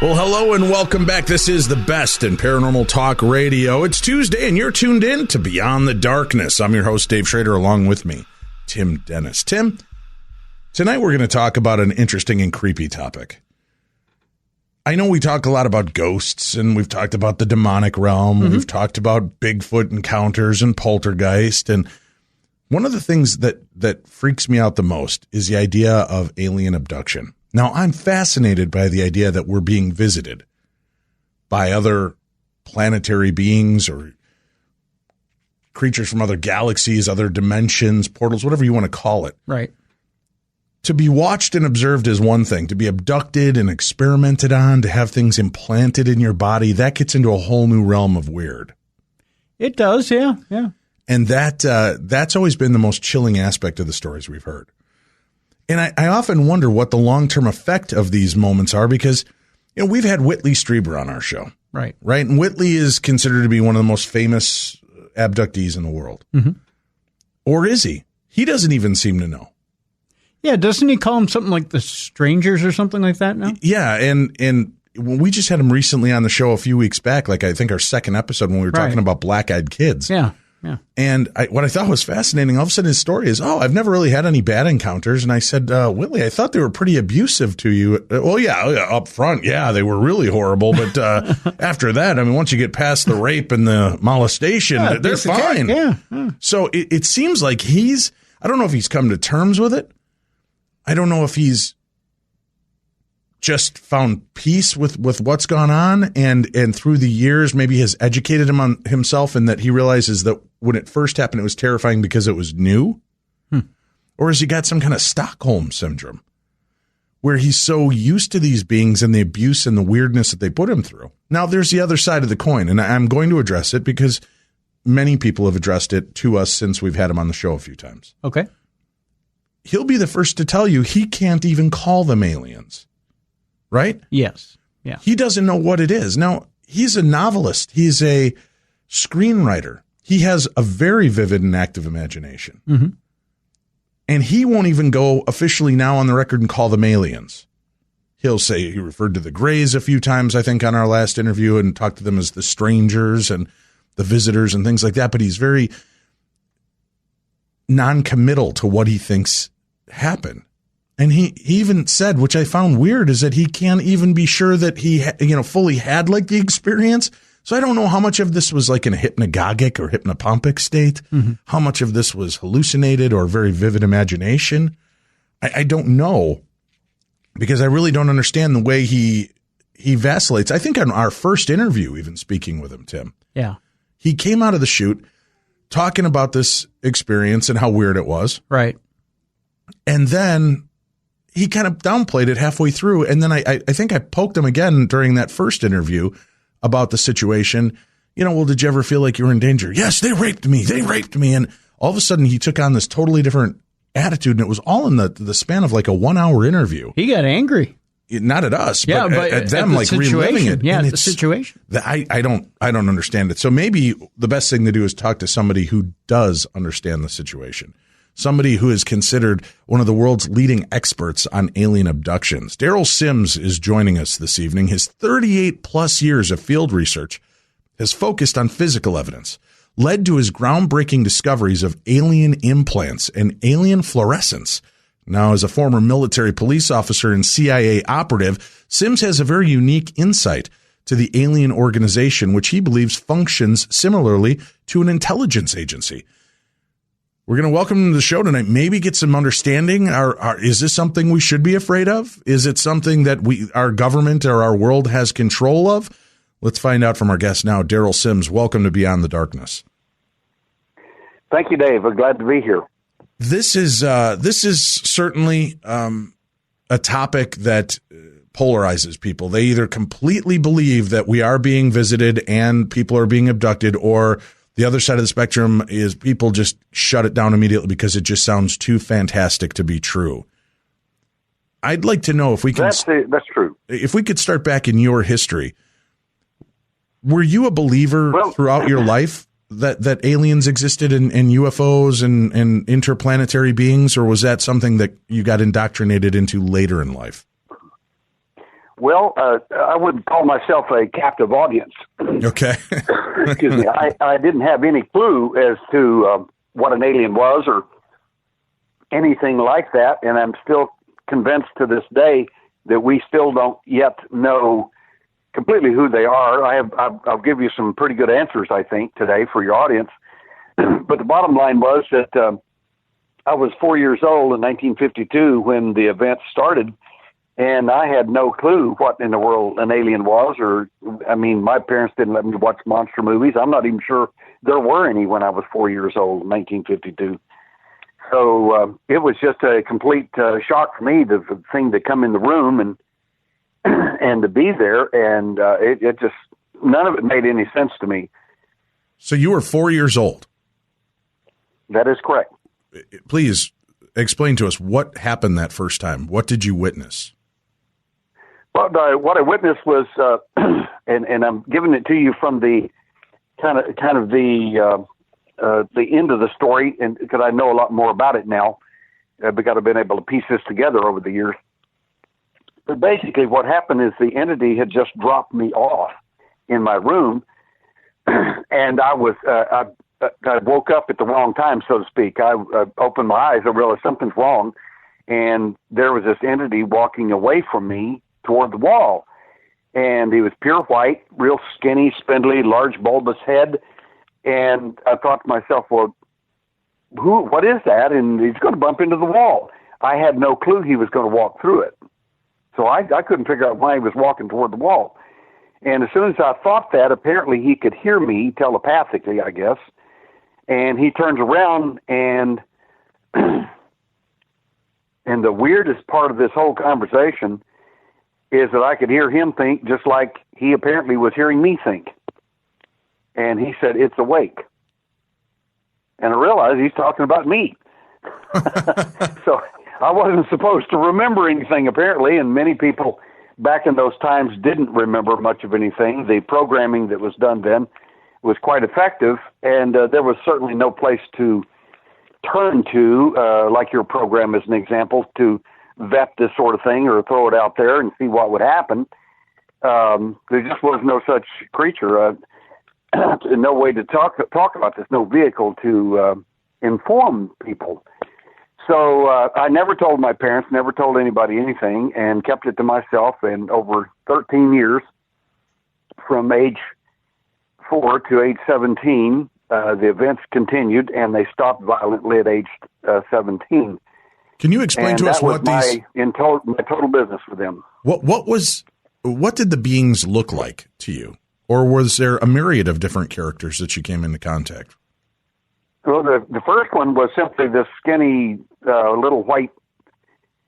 Well, hello and welcome back. This is the best in paranormal talk radio. It's Tuesday and you're tuned in to Beyond the Darkness. I'm your host, Dave Schrader, along with me, Tim Dennis. Tim, tonight we're going to talk about an interesting and creepy topic. I know we talk a lot about ghosts and we've talked about the demonic realm. Mm-hmm. We've talked about Bigfoot encounters and poltergeist. And one of the things that freaks me out the most is the idea of alien abduction. Now, I'm fascinated by the idea that we're being visited by other planetary beings or creatures from other galaxies, other dimensions, portals, whatever you want to call it. Right. To be watched and observed is one thing. To be abducted and experimented on, to have things implanted in your body, that gets into a whole new realm of weird. It does, yeah. And that's always been the most chilling aspect of the stories we've heard. And I often wonder what the long-term effect of these moments are because, you know, we've had Whitley Strieber on our show. Right. And Whitley is considered to be one of the most famous abductees in the world. Mm-hmm. Or is he? He doesn't even seem to know. Yeah, doesn't he call them something like the Strangers or something like that now? Yeah, and we just had him recently on the show a few weeks back, like I think our second episode when we were talking about black-eyed kids. Yeah. And what I thought was fascinating, all of a sudden his story is, I've never really had any bad encounters. And I said, Whitley, I thought they were pretty abusive to you. Well, yeah, up front, yeah, they were really horrible. But after that, I mean, once you get past the rape and the molestation, they're fine. Yeah. So it seems like I don't know if he's come to terms with it. I don't know if he's just found peace with what's gone on and through the years maybe has educated him on himself and that he realizes that when it first happened it was terrifying because it was new. Or has he got some kind of Stockholm syndrome where he's so used to these beings and the abuse and the weirdness that they put him through? Now there's the other side of the coin, and I'm going to address it because many people have addressed it to us since we've had him on the show a few times. Okay. He'll be the first to tell you he can't even call them aliens. Right? Yes. Yeah. He doesn't know what it is. Now, he's a novelist. He's a screenwriter. He has a very vivid and active imagination. Mm-hmm. And he won't even go officially now on the record and call them aliens. He'll say he referred to the Greys a few times, I think, on our last interview and talked to them as the strangers and the visitors and things like that. But he's very non-committal to what he thinks happened. And he even said, which I found weird, is that he can't even be sure that he, fully had like the experience. So I don't know how much of this was like in a hypnagogic or hypnopompic state, how much of this was hallucinated or very vivid imagination. I don't know because I really don't understand the way he vacillates. I think on our first interview, even speaking with him, Tim, he came out of the shoot talking about this experience and how weird it was. Right. And then he kind of downplayed it halfway through. And then I think I poked him again during that first interview about the situation. Well, did you ever feel like you were in danger? Yes, they raped me. And all of a sudden he took on this totally different attitude. And it was all in the span of like a 1 hour interview. He got angry. Not at us, but at them, the like reliving it. Yeah, the situation. I don't understand it. So maybe the best thing to do is talk to somebody who does understand the situation. Somebody who is considered one of the world's leading experts on alien abductions. Derrel Sims is joining us this evening. His 38-plus years of field research has focused on physical evidence, led to his groundbreaking discoveries of alien implants and alien fluorescence. Now, as a former military police officer and CIA operative, Sims has a very unique insight to the alien organization, which he believes functions similarly to an intelligence agency. We're going to welcome him to the show tonight, maybe get some understanding. Is this something we should be afraid of? Is it something that our government or our world has control of? Let's find out from our guest now, Derrel Sims. Welcome to Beyond the Darkness. Thank you, Dave. We're glad to be here. This is certainly a topic that polarizes people. They either completely believe that we are being visited and people are being abducted, or the other side of the spectrum is people just shut it down immediately because it just sounds too fantastic to be true. I'd like to know if we can. That's true. If we could start back in your history, were you a believer throughout your life that aliens existed and UFOs and interplanetary beings, or was that something that you got indoctrinated into later in life? Well, I wouldn't call myself a captive audience. Okay. Excuse me. I didn't have any clue as to what an alien was or anything like that, and I'm still convinced to this day that we still don't yet know completely who they are. I'll give you some pretty good answers, I think, today for your audience. But the bottom line was that I was 4 years old in 1952 when the event started, and I had no clue what in the world an alien was. My parents didn't let me watch monster movies. I'm not even sure there were any when I was 4 years old in 1952. So it was just a complete shock for me, the thing to come in the room and to be there, and it just, none of it made any sense to me. So you were 4 years old? That is correct. Please explain to us what happened that first time. What did you witness? Well, what I witnessed was, and I'm giving it to you from the kind of the end of the story, and because I know a lot more about it now, because I've been able to piece this together over the years. But basically, what happened is the entity had just dropped me off in my room, and I woke up at the wrong time, so to speak. I opened my eyes, I realized something's wrong, and there was this entity walking away from me toward the wall. And he was pure white, real skinny, spindly, large bulbous head. And I thought to myself, well, what is that? And he's going to bump into the wall. I had no clue he was going to walk through it. So I couldn't figure out why he was walking toward the wall. And as soon as I thought that, apparently he could hear me telepathically, I guess. And he turns around, and and the weirdest part of this whole conversation is that I could hear him think just like he apparently was hearing me think. And he said, "It's awake." And I realized he's talking about me. So I wasn't supposed to remember anything, apparently, and many people back in those times didn't remember much of anything. The programming that was done then was quite effective, and there was certainly no place to turn to, like your program as an example, to vet this sort of thing or throw it out there and see what would happen. There just was no such creature, no way to talk about this, no vehicle to inform people. So I never told my parents, never told anybody anything, and kept it to myself. And over 13 years, from age 4 to age 17, the events continued, and they stopped violently at age 17. Can you explain to us what these? My total business for them. What did the beings look like to you, or was there a myriad of different characters that you came into contact? Well, the first one was simply this skinny, little white,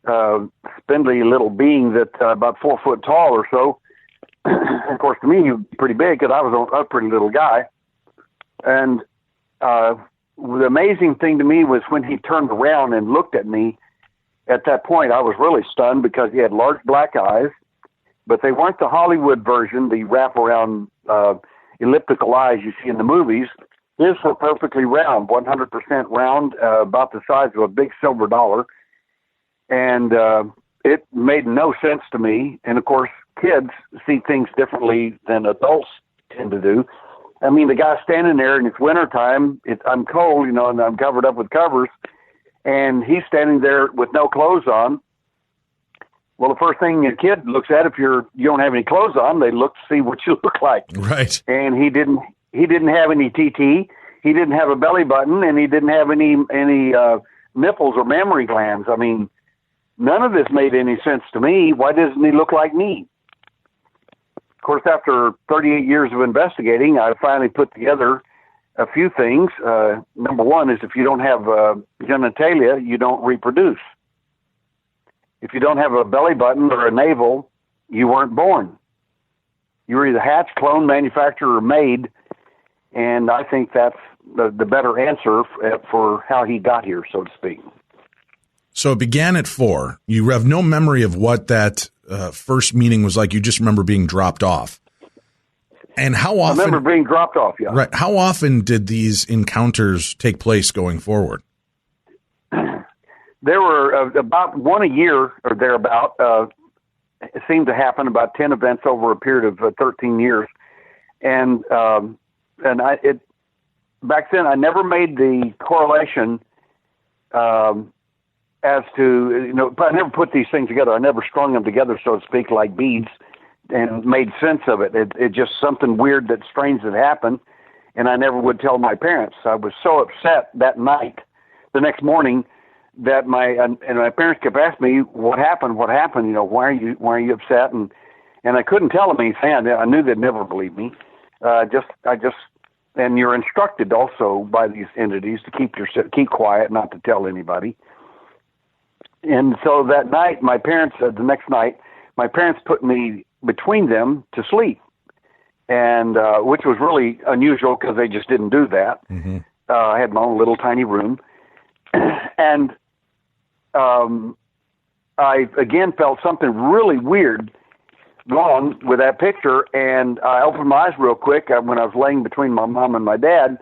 spindly little being that about 4 foot tall or so. Of course, to me, he was pretty big because I was a pretty little guy. And the amazing thing to me was when he turned around and looked at me. At that point, I was really stunned because he had large black eyes, but they weren't the Hollywood version, the wraparound elliptical eyes you see in the movies. His were perfectly round, 100% round, about the size of a big silver dollar. And it made no sense to me. And, of course, kids see things differently than adults tend to do. I mean, the guy's standing there, and it's wintertime. I'm cold, and I'm covered up with covers. And he's standing there with no clothes on. Well, the first thing a kid looks at, if you don't have any clothes on, they look to see what you look like. Right. And he didn't have any TT. He didn't have a belly button, and he didn't have any nipples or mammary glands. I mean, none of this made any sense to me. Why doesn't he look like me? Of course, after 38 years of investigating, I finally put together a few things. Number one is if you don't have genitalia, you don't reproduce. If you don't have a belly button or a navel, you weren't born. You were either hatched, cloned, manufactured, or made. And I think that's the better answer for how he got here, so to speak. So it began at 4. You have no memory of what that first meeting was like. You just remember being dropped off. And how often? I remember being dropped off, yeah. Right. How often did these encounters take place going forward? There were about one a year or thereabout. seemed to happen, about 10 events over a period of 13 years. And back then I never made the correlation as to, but I never put these things together. I never strung them together, so to speak, like beads, and made sense of it. It just something weird, that strange that happened, and I never would tell my parents. I was so upset that night, the next morning, that my parents kept asking me, what happened, why are you upset? And I couldn't tell them anything. I knew they'd never believe me. And you're instructed also by these entities to keep quiet, not to tell anybody. And so that night, the next night, my parents put me between them to sleep, and which was really unusual because they just didn't do that. Mm-hmm. I had my own little tiny room, and I again felt something really weird wrong with that picture, and I opened my eyes real quick when I was laying between my mom and my dad,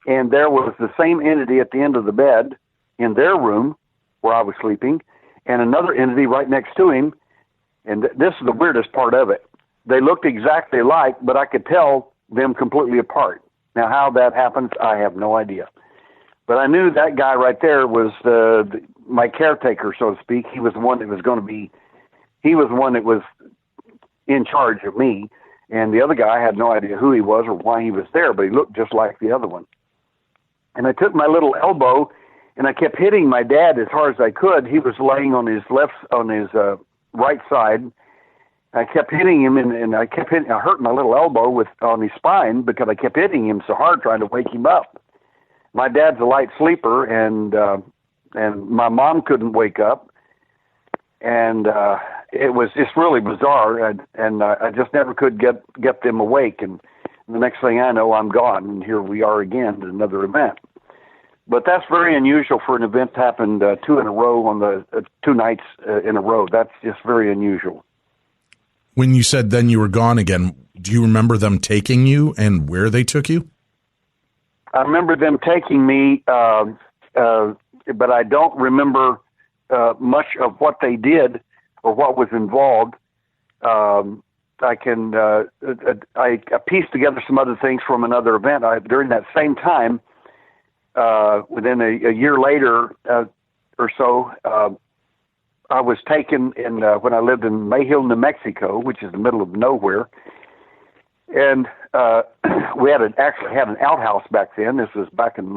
and there was the same entity at the end of the bed in their room where I was sleeping, and another entity right next to him. And this is the weirdest part of it. They looked exactly alike, but I could tell them completely apart. Now, how that happens, I have no idea. But I knew that guy right there was my caretaker, so to speak. He was the one that was in charge of me. And the other guy, I had no idea who he was or why he was there, but he looked just like the other one. And I took my little elbow and I kept hitting my dad as hard as I could. He was laying on his right side. I kept hitting him, and I hurt my little elbow on his spine because I kept hitting him so hard trying to wake him up. My dad's a light sleeper, and my mom couldn't wake up, and it was just really bizarre, and I just never could get them awake. And the next thing I know, I'm gone, and here we are again at another event. But that's very unusual for an event to happen 2 in a row on the 2 nights in a row. That's just very unusual. When you said then you were gone again, do you remember them taking you and where they took you? I remember them taking me, but I don't remember much of what they did or what was involved. I pieced together some other things from another event. During that same time, within a year later or so, I was taken when I lived in Mayhill, New Mexico, which is the middle of nowhere. And we actually had an outhouse back then. This was back in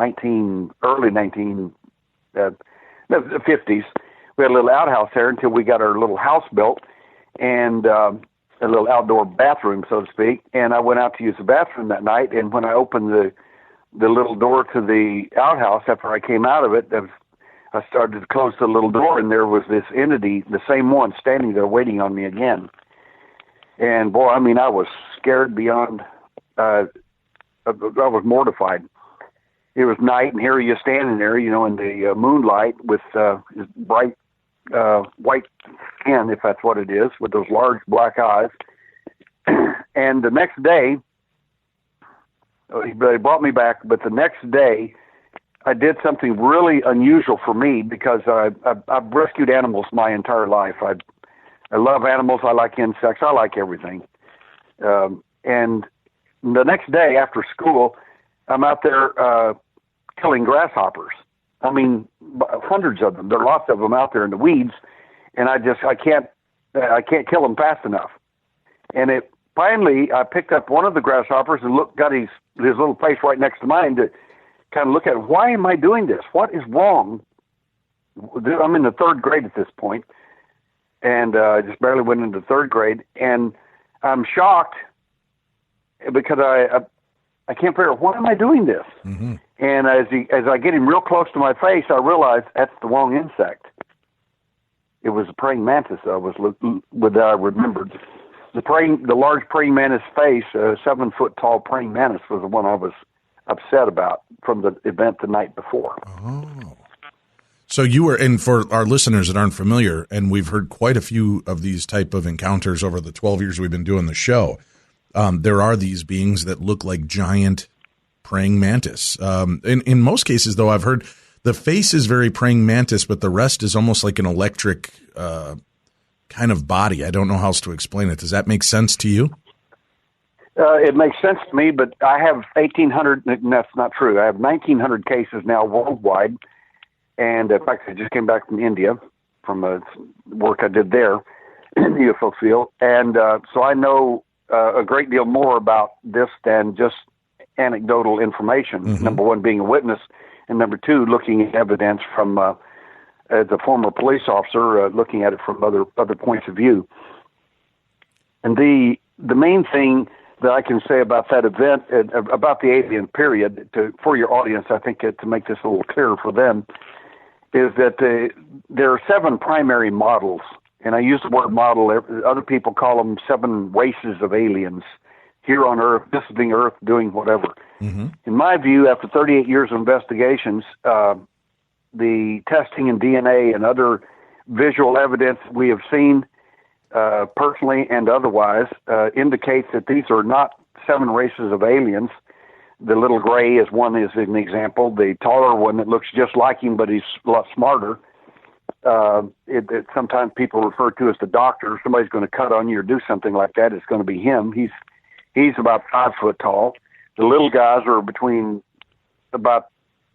early 1950s. We had a little outhouse there until we got our little house built and a little outdoor bathroom, so to speak. And I went out to use the bathroom that night. And when I opened the little door to the outhouse, after I came out of it, I started to close the little door, and there was this entity, the same one, standing there waiting on me again. And boy, I mean, I was scared beyond, I was mortified. It was night, and here he is standing there, in the moonlight with his bright white skin, if that's what it is, with those large black eyes. And the next day, they brought me back, but the next day, I did something really unusual for me because I've rescued animals my entire life. I love animals. I like insects. I like everything. And the next day after school, I'm out there killing grasshoppers. I mean, hundreds of them. There are lots of them out there in the weeds, and I can't kill them fast enough. And finally, I picked up one of the grasshoppers and got his little face right next to mine to kind of look at, why am I doing this? What is wrong? I'm in the 3rd grade at this point, and I just barely went into 3rd grade, and I'm shocked because I can't figure out, why am I doing this? Mm-hmm. And as I get him real close to my face, I realize that's the wrong insect. It was a praying mantis I remembered. The large praying mantis face, a 7-foot tall praying mantis, was the one I was upset about from the event the night before. Oh. So you were, and for our listeners that aren't familiar, and we've heard quite a few of these type of encounters over the 12 years we've been doing the show, there are these beings that look like giant praying mantis. In most cases, though, I've heard the face is very praying mantis, but the rest is almost like an electric kind kind of body. I don't know how else to explain it. Does that make sense to you? It makes sense to me, but I have 1,800, and that's not true. I have 1,900 cases now worldwide, and in fact, I just came back from India from work I did there in the UFO field, and so I know a great deal more about this than just anecdotal information, number one, being a witness, and number two, looking at evidence from as a former police officer, looking at it from other points of view. And the main thing that I can say about that event, about the alien period, for your audience, I think to make this a little clearer for them, is that there are 7 primary models, and I use the word model. Other people call them 7 races of aliens here on Earth, visiting Earth, doing whatever. In my view, after 38 years of investigations, the testing in DNA and other visual evidence we have seen personally and otherwise, indicates that these are not 7 races of aliens. The little gray is an example. The taller one that looks just like him, but he's a lot smarter. Sometimes people refer to as the doctor. If somebody's going to cut on you or do something like that, it's going to be him. He's about 5 foot tall. The little guys are between about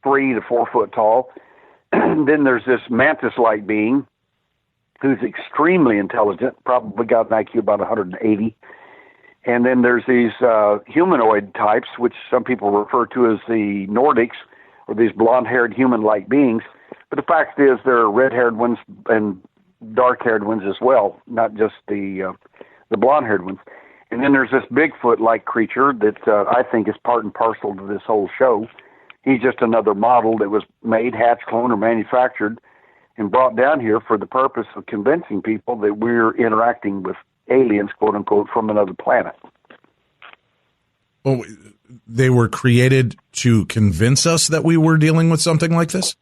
3 to 4 foot tall. Then there's this mantis-like being who's extremely intelligent, probably got an IQ about 180. And then there's these humanoid types, which some people refer to as the Nordics, or these blonde-haired human-like beings. But the fact is there are red-haired ones and dark-haired ones as well, not just the blonde-haired ones. And then there's this Bigfoot-like creature that I think is part and parcel to this whole show. He's just another model that was made, hatched, cloned, or manufactured and brought down here for the purpose of convincing people that we're interacting with aliens, quote unquote, from another planet. Well, they were created to convince us that we were dealing with something like this?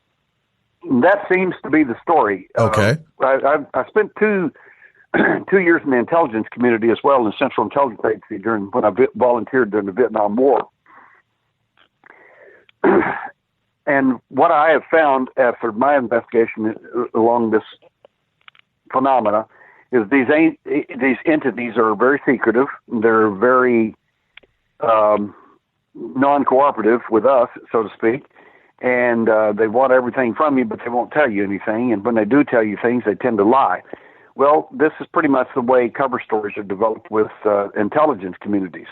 That seems to be the story. Okay. I spent 2 years in the intelligence community as well in the Central Intelligence Agency when I volunteered during the Vietnam War. And what I have found after my investigation along this phenomena is these entities are very secretive. They're very non-cooperative with us, so to speak, and they want everything from you, but they won't tell you anything. And when they do tell you things, they tend to lie. Well, this is pretty much the way cover stories are developed with intelligence communities.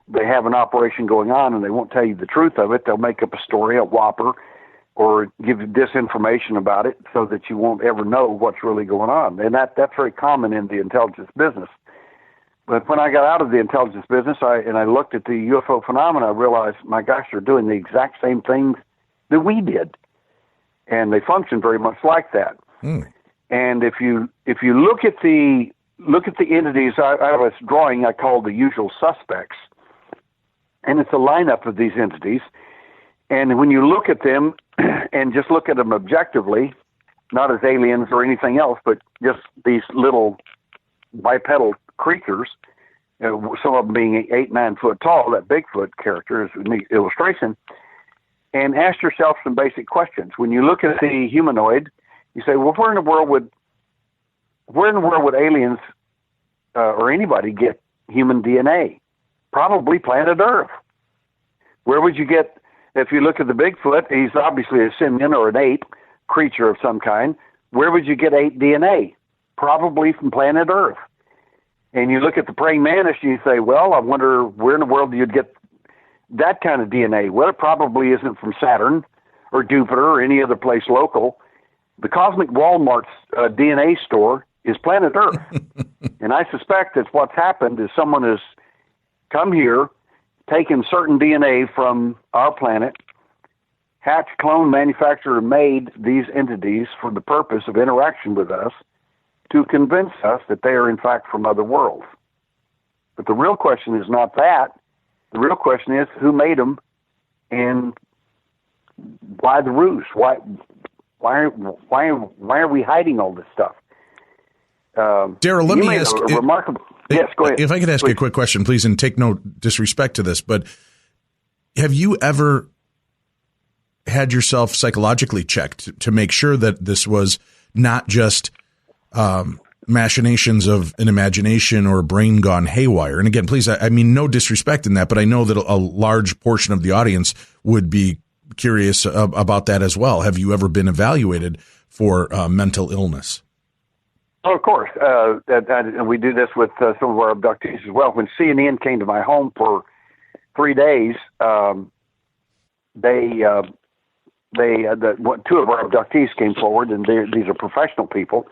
They have an operation going on and they won't tell you the truth of it. They'll make up a story, a whopper, or give you disinformation about it so that you won't ever know what's really going on. And that's very common in the intelligence business. But when I got out of the intelligence business and I looked at the UFO phenomena, I realized, my gosh, they're doing the exact same things that we did. And they function very much like that. And if you look at the entities, I have a drawing I call the usual suspects. And it's a lineup of these entities. And when you look at them and just look at them objectively, not as aliens or anything else, but just these little bipedal creatures, some of them being 8, 9 foot tall, that Bigfoot character is a neat illustration, and ask yourself some basic questions. When you look at the humanoid, you say, well, where in the world would aliens or anybody get human DNA? Probably planet Earth. Where would you get, if you look at the Bigfoot, he's obviously a simian or an ape, creature of some kind. Where would you get ape DNA? Probably from planet Earth. And you look at the praying mantis and you say, well, I wonder where in the world you'd get that kind of DNA. Well, it probably isn't from Saturn or Jupiter or any other place local. The Cosmic Walmart's DNA store is planet Earth. And I suspect that what's happened is someone has come here, taken certain DNA from our planet, hatched, cloned, manufactured, and made these entities for the purpose of interaction with us to convince us that they are in fact from other worlds. But the real question is not that. The real question is who made them and why the ruse? Why are we hiding all this stuff? Derrel, let me ask. Yes, go ahead. If I could ask you a quick question, please, and take no disrespect to this, but have you ever had yourself psychologically checked to make sure that this was not just machinations of an imagination or a brain gone haywire. And again, please, I mean, no disrespect in that, but I know that a large portion of the audience would be curious about that as well. Have you ever been evaluated for mental illness? Oh, of course. And we do this with some of our abductees as well. When CNN came to my home for 3 days, two of our abductees came forward, and these are professional people,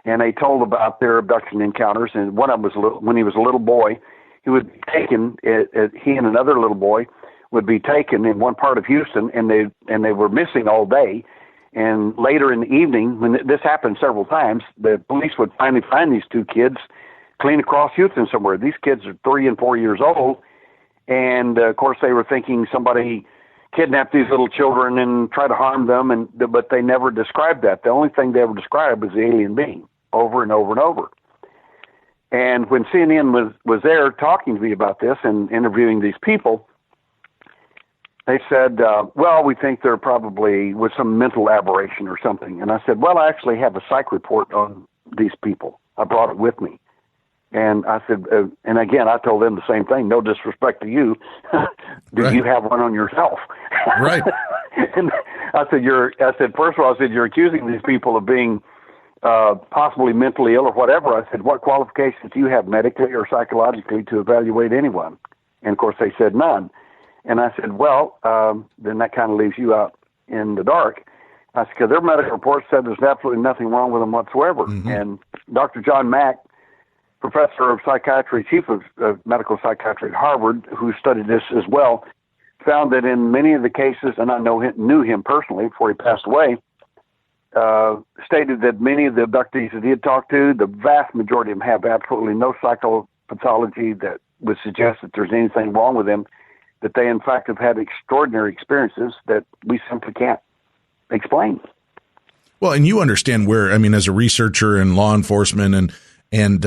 and they told about their abduction encounters. And one of them was when he was a little boy, he would be taken. He and another little boy would be taken in one part of Houston, and they were missing all day. And later in the evening, when this happened several times, the police would finally find these two kids clean across Houston somewhere. These kids are 3 and 4 years old, and of course they were thinking somebody kidnapped these little children and tried to harm them, but they never described that. The only thing they ever described was the alien being, over and over and over. And when CNN was there talking to me about this and interviewing these people, they said, well, we think there probably was some mental aberration or something. And I said, well, I actually have a psych report on these people. I brought it with me. And I said, and again, I told them the same thing. No disrespect to you. Do you have one on yourself? Right. And I said, first of all, you're accusing these people of being possibly mentally ill or whatever. I said, what qualifications do you have medically or psychologically to evaluate anyone? And of course they said none. And I said, well, then that kind of leaves you out in the dark. I said, because their medical report said there's absolutely nothing wrong with them whatsoever. Mm-hmm. And Dr. John Mack, professor of psychiatry, chief of medical psychiatry at Harvard, who studied this as well, found that in many of the cases, and I knew him personally before he passed away, stated that many of the abductees that he had talked to, the vast majority of them have absolutely no psychopathology that would suggest that there's anything wrong with them, that they in fact have had extraordinary experiences that we simply can't explain. Well, and you understand where, I mean, as a researcher in law enforcement and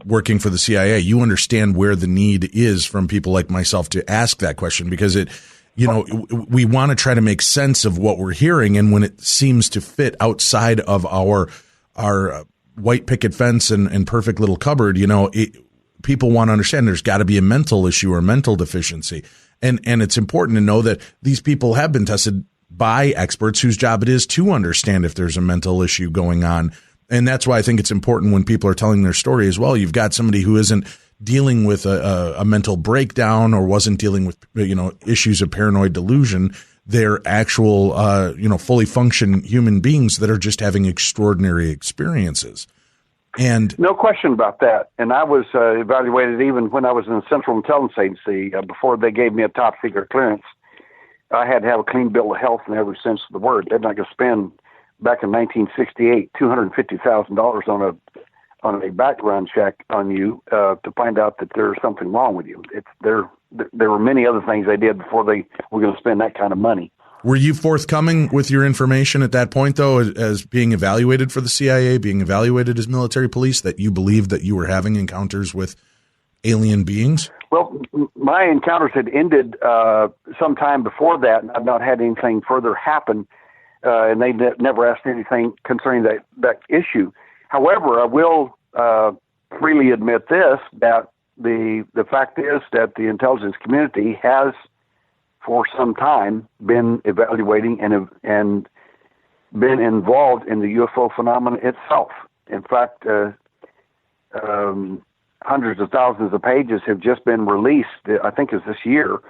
working for the CIA, you understand where the need is from people like myself to ask that question, because we want to try to make sense of what we're hearing. And when it seems to fit outside of our white picket fence and perfect little cupboard, people want to understand there's got to be a mental issue or mental deficiency. And it's important to know that these people have been tested by experts whose job it is to understand if there's a mental issue going on. And that's why I think it's important when people are telling their story as well. You've got somebody who isn't dealing with a mental breakdown or wasn't dealing with, issues of paranoid delusion. They're actual, fully functioning human beings that are just having extraordinary experiences. And no question about that. And I was evaluated even when I was in the Central Intelligence Agency before they gave me a top secret clearance. I had to have a clean bill of health in every sense of the word. They're not going to spend, back in 1968, $250,000 on a background check on you to find out that there's something wrong with you. There were many other things they did before they were going to spend that kind of money. Were you forthcoming with your information at that point, though, as being evaluated for the CIA, being evaluated as military police, that you believed that you were having encounters with alien beings? Well, my encounters had ended some time before that, and I've not had anything further happen, and they never asked anything concerning that issue. However, I will freely admit this, that the fact is that the intelligence community has for some time been evaluating and been involved in the UFO phenomenon itself. In fact, hundreds of thousands of pages have just been released, I think it's this year,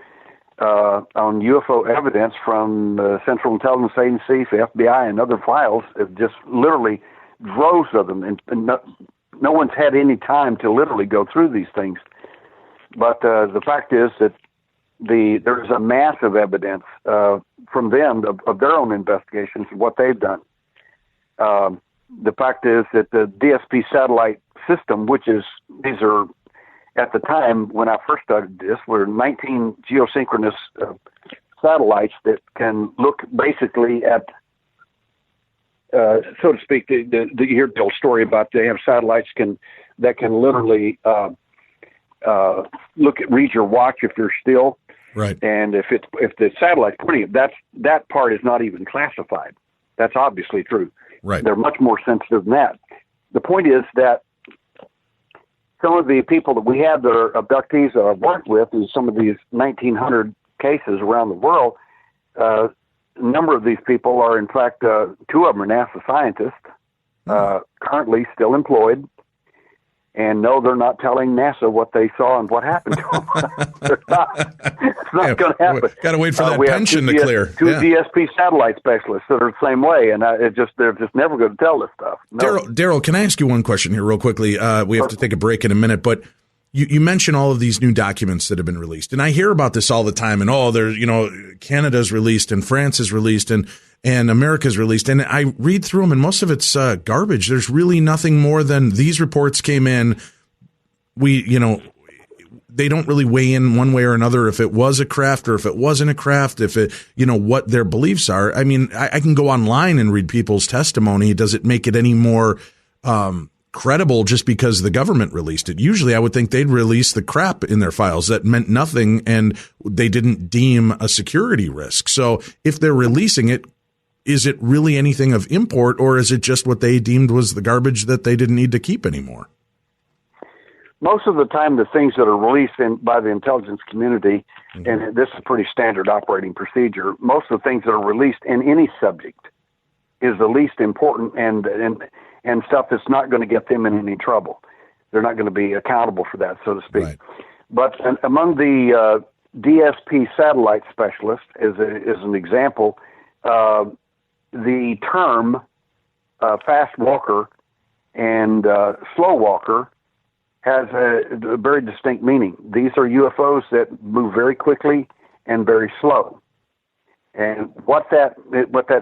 on UFO evidence from the Central Intelligence Agency, the FBI, and other files. Just literally droves of them, and no one's had any time to literally go through these things. But the fact is that there's a massive evidence from them of their own investigations of what they've done. The fact is that the DSP satellite system, these are, at the time when I first started this, were 19 geosynchronous satellites that can look basically at, so to speak, you hear the old story about they have satellites that can literally read your watch if you're still. Right. And if the satellite's pointing, that part is not even classified. That's obviously true. Right. They're much more sensitive than that. The point is that some of the people that we had that are abductees that I've worked with in some of these 1,900 cases around the world, a number of these people are, in fact, two of them are NASA scientists, currently still employed. And no, they're not telling NASA what they saw and what happened to them. It's not going to happen. Got to wait for that pension to clear. Two DSP satellite specialists that are the same way, and they're just never going to tell this stuff. No. Derrel, can I ask you one question here real quickly? We have to take a break in a minute, but you mentioned all of these new documents that have been released, and I hear about this all the time. And Canada's released, and France is released, and America's released, and I read through them, and most of it's garbage. There's really nothing more than these reports came in. They don't really weigh in one way or another if it was a craft or if it wasn't a craft, if it, what their beliefs are. I mean, I can go online and read people's testimony. Does it make it any more credible just because the government released it? Usually I would think they'd release the crap in their files that meant nothing and they didn't deem a security risk. So if they're releasing it, is it really anything of import, or is it just what they deemed was the garbage that they didn't need to keep anymore? Most of the time, the things that are released by the intelligence community, and this is a pretty standard operating procedure, most of the things that are released in any subject is the least important and stuff that's not going to get them in any trouble. They're not going to be accountable for that, so to speak. Right. But among the DSP satellite specialists, as an example, the term fast walker and slow walker has a very distinct meaning. These are UFOs that move very quickly and very slow. And what that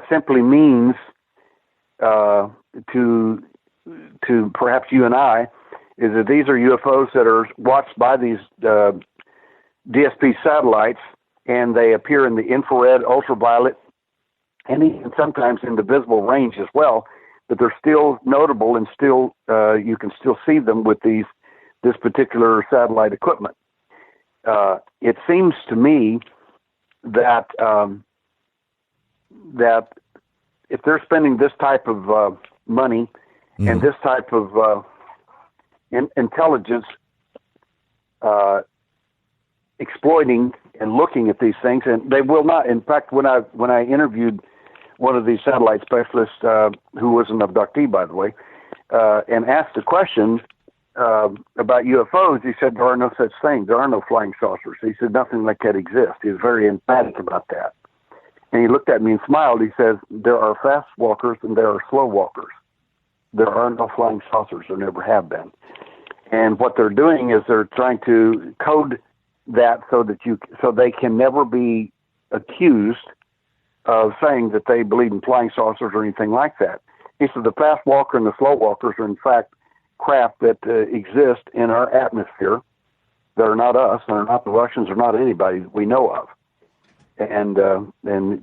simply means to perhaps you and I is that these are UFOs that are watched by these DSP satellites, and they appear in the infrared, ultraviolet, and even sometimes in the visible range as well, but they're still notable and still you can still see them with this particular satellite equipment. It seems to me that that if they're spending this type of money and this type of intelligence exploiting and looking at these things, and they will not. In fact, when I interviewed one of these satellite specialists, who was an abductee, by the way, and asked a question about UFOs, he said, there are no such thing. There are no flying saucers. He said, nothing like that exists. He was very emphatic about that. And he looked at me and smiled. He says, there are fast walkers and there are slow walkers. There are no flying saucers. There never have been. And what they're doing is they're trying to code that so they can never be accused of saying that they believe in flying saucers or anything like that. He said the fast walker and the slow walkers are in fact craft that exist in our atmosphere that are not us, and are not the Russians, or not anybody we know of. And then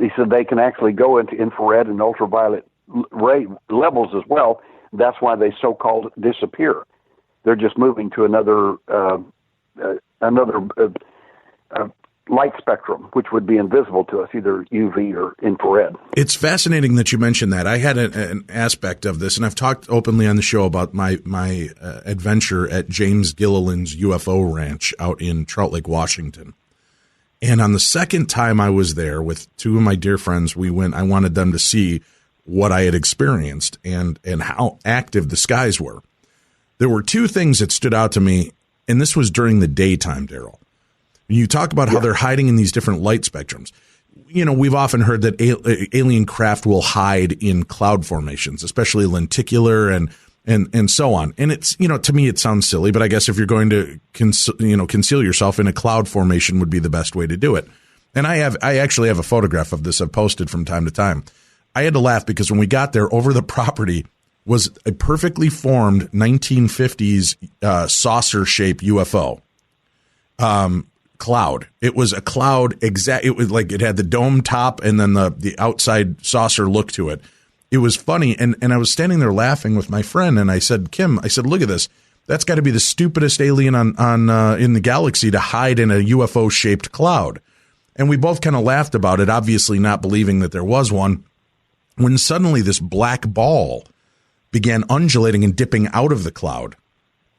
he said they can actually go into infrared and ultraviolet ray levels as well. That's why they so-called disappear. They're just moving to another light spectrum, which would be invisible to us, either UV or infrared. It's fascinating that you mentioned that. I had an aspect of this, and I've talked openly on the show about my adventure at James Gilliland's UFO ranch out in Trout Lake, Washington. And on the second time I was there with two of my dear friends, I wanted them to see what I had experienced and how active the skies were. There were two things that stood out to me, and this was during the daytime, Derrel. You talk about how they're hiding in these different light spectrums. We've often heard that alien craft will hide in cloud formations, especially lenticular and so on. And it's, to me, it sounds silly, but I guess if you're going to conceal yourself in a cloud formation would be the best way to do it. And I actually have a photograph of this I've posted from time to time. I had to laugh because when we got there, over the property was a perfectly formed 1950s saucer-shaped UFO. Cloud. It was a cloud it was like it had the dome top and then the outside saucer look to it. It was funny, and I was standing there laughing with my friend, and I said, Kim, look at this. That's got to be the stupidest alien on in the galaxy to hide in a UFO shaped cloud. And we both kind of laughed about it, obviously not believing that there was one, when suddenly this black ball began undulating and dipping out of the cloud.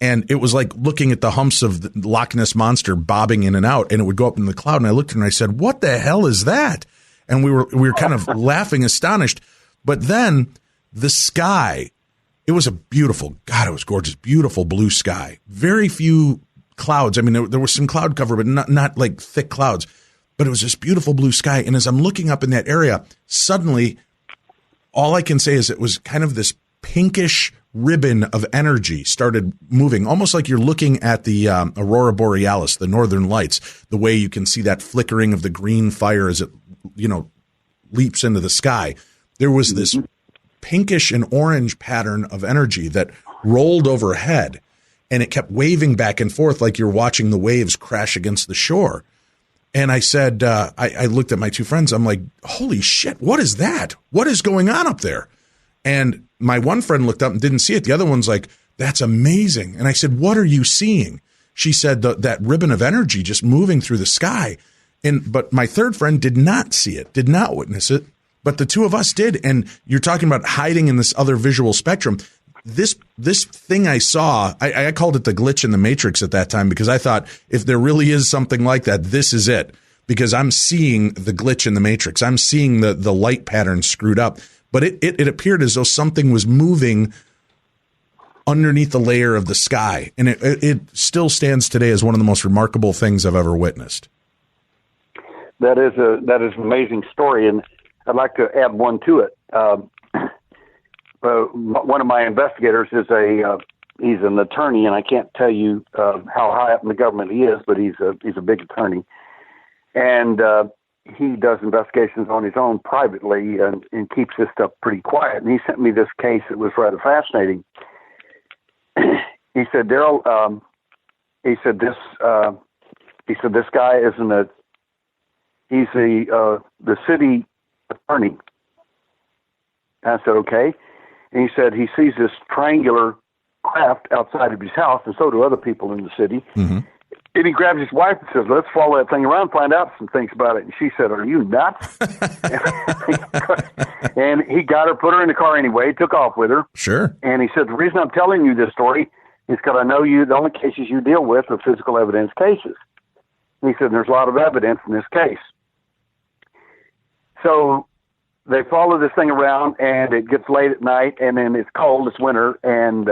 And it was like looking at the humps of the Loch Ness Monster bobbing in and out, and it would go up in the cloud. And I looked at it and I said, what the hell is that? And we were kind of laughing, astonished. But then the sky, it was a beautiful, God, it was gorgeous, beautiful blue sky. Very few clouds. I mean, there was some cloud cover, but not like thick clouds. But it was this beautiful blue sky. And as I'm looking up in that area, suddenly, all I can say is it was kind of this pinkish ribbon of energy started moving, almost like you're looking at the Aurora Borealis, the northern lights, the way you can see that flickering of the green fire as it, leaps into the sky. There was this pinkish and orange pattern of energy that rolled overhead, and it kept waving back and forth like you're watching the waves crash against the shore. And I said, I looked at my two friends. I'm like, holy shit, what is that? What is going on up there? And my one friend looked up and didn't see it. The other one's like, that's amazing. And I said, what are you seeing? She said that ribbon of energy just moving through the sky. But my third friend did not see it, did not witness it. But the two of us did. And you're talking about hiding in this other visual spectrum. This thing I saw, I called it the glitch in the Matrix at that time, because I thought if there really is something like that, this is it. Because I'm seeing the glitch in the Matrix. I'm seeing the light pattern screwed up. But it appeared as though something was moving underneath the layer of the sky. And it still stands today as one of the most remarkable things I've ever witnessed. That is an amazing story, and I'd like to add one to it. One of my investigators is he's an attorney, and I can't tell you how high up in the government he is, but he's a big attorney, and he does investigations on his own privately and keeps this stuff pretty quiet. And he sent me this case that was rather fascinating. He said, Derrel, this guy isn't he's the city attorney. And I said, okay. And he said he sees this triangular craft outside of his house, and so do other people in the city. Mm-hmm. And he grabs his wife and says, let's follow that thing around and find out some things about it. And she said, are you nuts? And he got her, put her in the car anyway, took off with her. Sure. And he said, the reason I'm telling you this story is because I know the only cases you deal with are physical evidence cases. And he said, there's a lot of evidence in this case. So they follow this thing around, and it gets late at night, and then it's cold, it's winter, and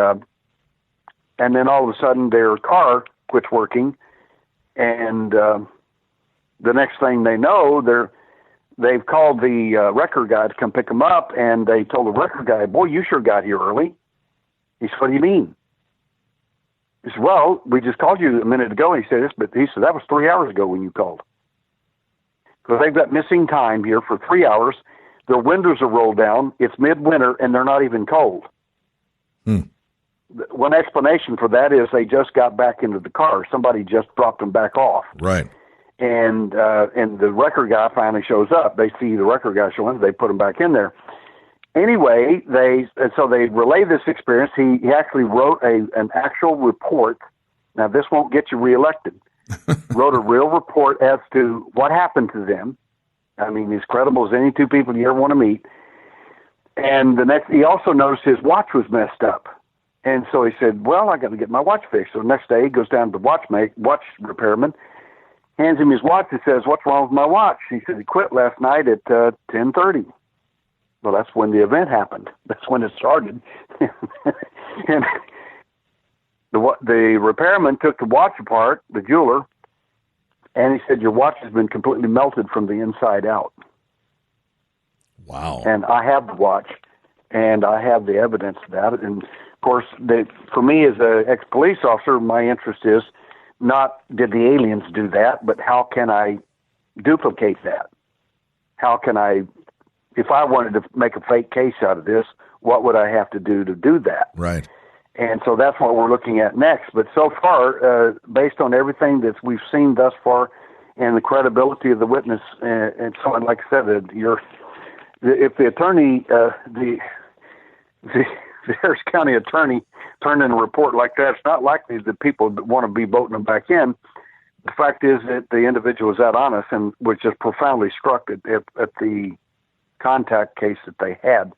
then all of a sudden their car quits working. And the next thing they know, they've called the record guy to come pick them up, and they told the record guy, boy, you sure got here early. He said, what do you mean? He said, well, we just called you a minute ago. And he said, that was 3 hours ago when you called. Because they've got missing time here for 3 hours. Their windows are rolled down. It's midwinter, and they're not even cold. One explanation for that is they just got back into the car. Somebody just dropped them back off. Right. And the record guy finally shows up. They see the record guy showing. They put him back in there. Anyway, they relay this experience. He actually wrote an actual report. Now, this won't get you reelected. Wrote a real report as to what happened to them. I mean, as credible as any two people you ever want to meet. And he also noticed his watch was messed up. And so he said, well, I got to get my watch fixed. So the next day he goes down to the watch repairman, hands him his watch and says, what's wrong with my watch? He said, he quit last night at 10:30. Well, that's when the event happened. That's when it started. And the repairman took the watch apart, the jeweler, and he said, your watch has been completely melted from the inside out. Wow. And I have the watch, and I have the evidence of that. And, of course, for me as an ex-police officer, my interest is not did the aliens do that, but how can I duplicate that? How can I, if I wanted to make a fake case out of this, what would I have to do that? Right. And so that's what we're looking at next. But so far, based on everything that we've seen thus far and the credibility of the witness, and so on, like I said, if the attorney, the Harris County attorney turned in a report like that, it's not likely that people want to be voting them back in. The fact is that the individual was that honest and was just profoundly struck at the contact case that they had.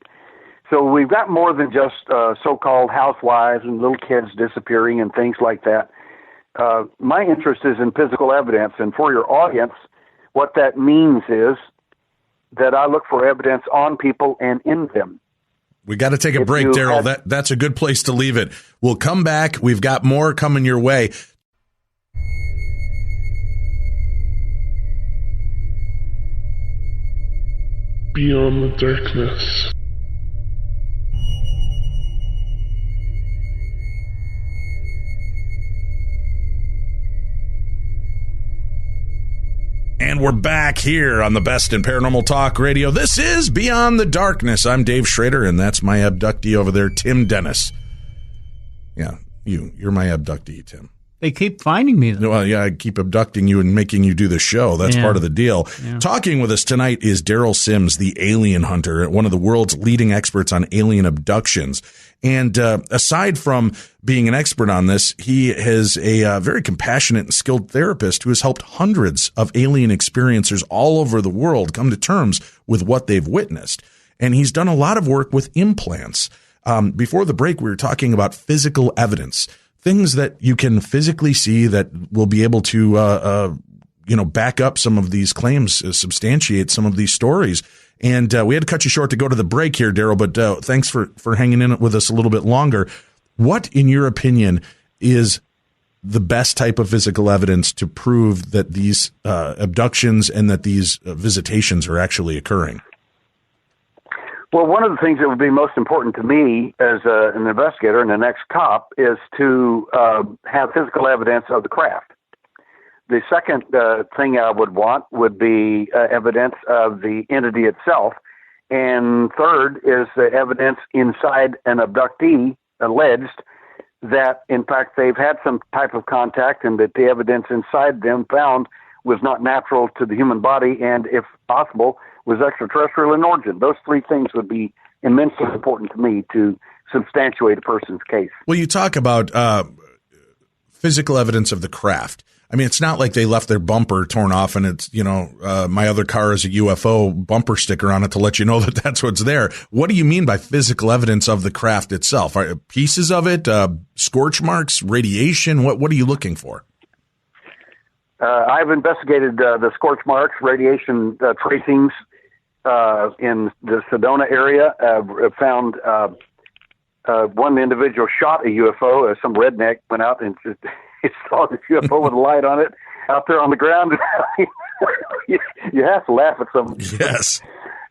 So we've got more than just so-called housewives and little kids disappearing and things like that. My interest is in physical evidence, and for your audience, what that means is that I look for evidence on people and in them. We got to take a break, Derrel. That's a good place to leave it. We'll come back. We've got more coming your way. Beyond the darkness. And we're back here on the best in paranormal talk radio. This is Beyond the Darkness. I'm Dave Schrader, and that's my abductee over there, Tim Dennis. Yeah, you're my abductee, Tim. They keep finding me, though. Well, yeah, I keep abducting you and making you do the show. That's part of the deal. Yeah. Talking with us tonight is Derrel Sims, the alien hunter, one of the world's leading experts on alien abductions. And aside from being an expert on this, he is a very compassionate and skilled therapist who has helped hundreds of alien experiencers all over the world come to terms with what they've witnessed. And he's done a lot of work with implants. Before the break, we were talking about physical evidence, things that you can physically see that will be able to, back up some of these claims, substantiate some of these stories. And we had to cut you short to go to the break here, Derrel, but thanks for hanging in with us a little bit longer. What, in your opinion, is the best type of physical evidence to prove that these abductions and that these visitations are actually occurring? Well, one of the things that would be most important to me as an investigator and an ex-cop is to have physical evidence of the craft. The second thing I would want would be evidence of the entity itself. And third is the evidence inside an abductee alleged that, in fact, they've had some type of contact and that the evidence inside them found was not natural to the human body and, if possible, was extraterrestrial in origin. Those three things would be immensely important to me to substantiate a person's case. Well, you talk about physical evidence of the craft. I mean, it's not like they left their bumper torn off and it's, my other car is a UFO bumper sticker on it to let you know that that's what's there. What do you mean by physical evidence of the craft itself? Are pieces of it, scorch marks, radiation? What are you looking for? I've investigated the scorch marks, radiation tracings in the Sedona area. I've found one individual shot a UFO. Some redneck went out and he saw the UFO with a light on it out there on the ground. You have to laugh at some. Yes.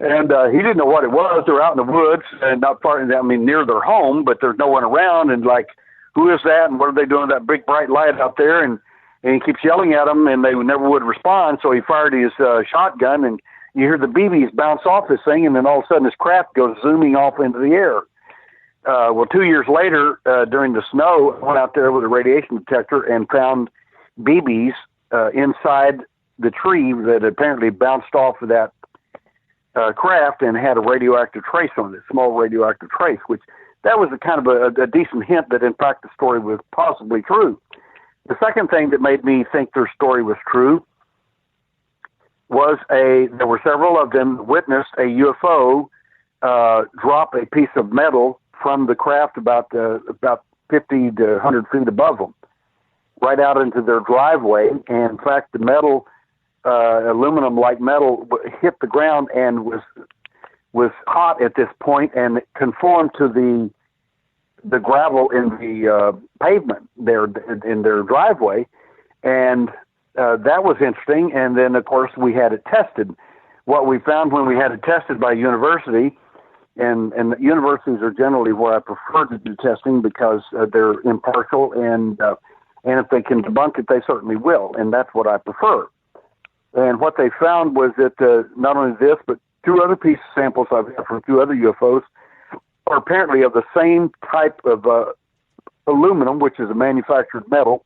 And he didn't know what it was. They were out in the woods and not far, near their home, but there's no one around. And like, who is that? And what are they doing with that big bright light out there? And he keeps yelling at them, and they never would respond. So he fired his shotgun, and you hear the BBs bounce off this thing, and then all of a sudden his craft goes zooming off into the air. 2 years later, during the snow, I went out there with a radiation detector and found BBs inside the tree that apparently bounced off of that craft and had a radioactive trace on it, small radioactive trace, which that was a kind of a decent hint that, in fact, the story was possibly true. The second thing that made me think their story was true was there were several of them witnessed a UFO drop a piece of metal from the craft about 50 to 100 feet above them, right out into their driveway. And in fact, the metal, aluminum-like metal, hit the ground and was hot at this point and conformed to the gravel in the pavement there in their driveway. And that was interesting. And then, of course, we had it tested. What we found when we had it tested by university, and universities are generally where I prefer to do testing because they're impartial, and if they can debunk it, they certainly will, and that's what I prefer. And what they found was that not only this, but two other piece samples I've had from two other UFOs are apparently of the same type of aluminum, which is a manufactured metal.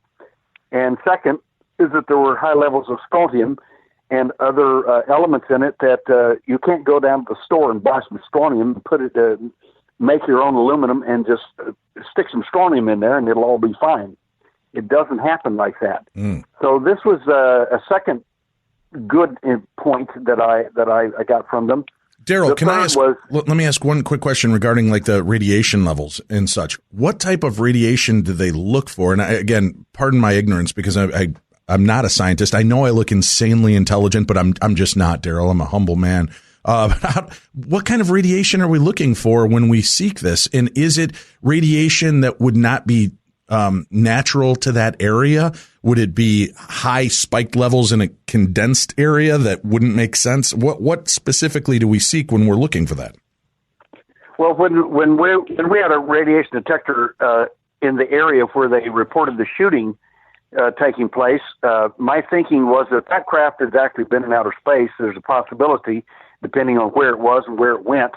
And second is that there were high levels of strontium and other elements in it that you can't go down to the store and buy some strontium and put it, make your own aluminum and just stick some strontium in there and it'll all be fine. It doesn't happen like that. So this was a second good point that I got from them. Derrel, can I ask? Let me ask one quick question regarding like the radiation levels and such. What type of radiation do they look for? And again, pardon my ignorance because I'm not a scientist. I know I look insanely intelligent, but I'm just not, Derrel. I'm a humble man. What kind of radiation are we looking for when we seek this? And is it radiation that would not be natural to that area? Would it be high spiked levels in a condensed area that wouldn't make sense? What specifically do we seek when we're looking for that? Well, when we had a radiation detector in the area where they reported the shooting taking place, my thinking was that craft has actually been in outer space. There's a possibility, depending on where it was and where it went,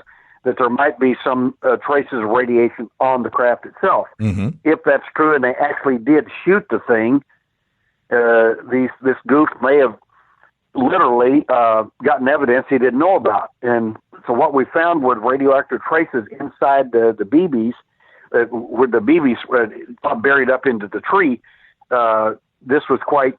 that there might be some traces of radiation on the craft itself. Mm-hmm. If that's true and they actually did shoot the thing, this goof may have literally gotten evidence he didn't know about. And so what we found was radioactive traces inside the BBs, with the BBs buried up into the tree. This was quite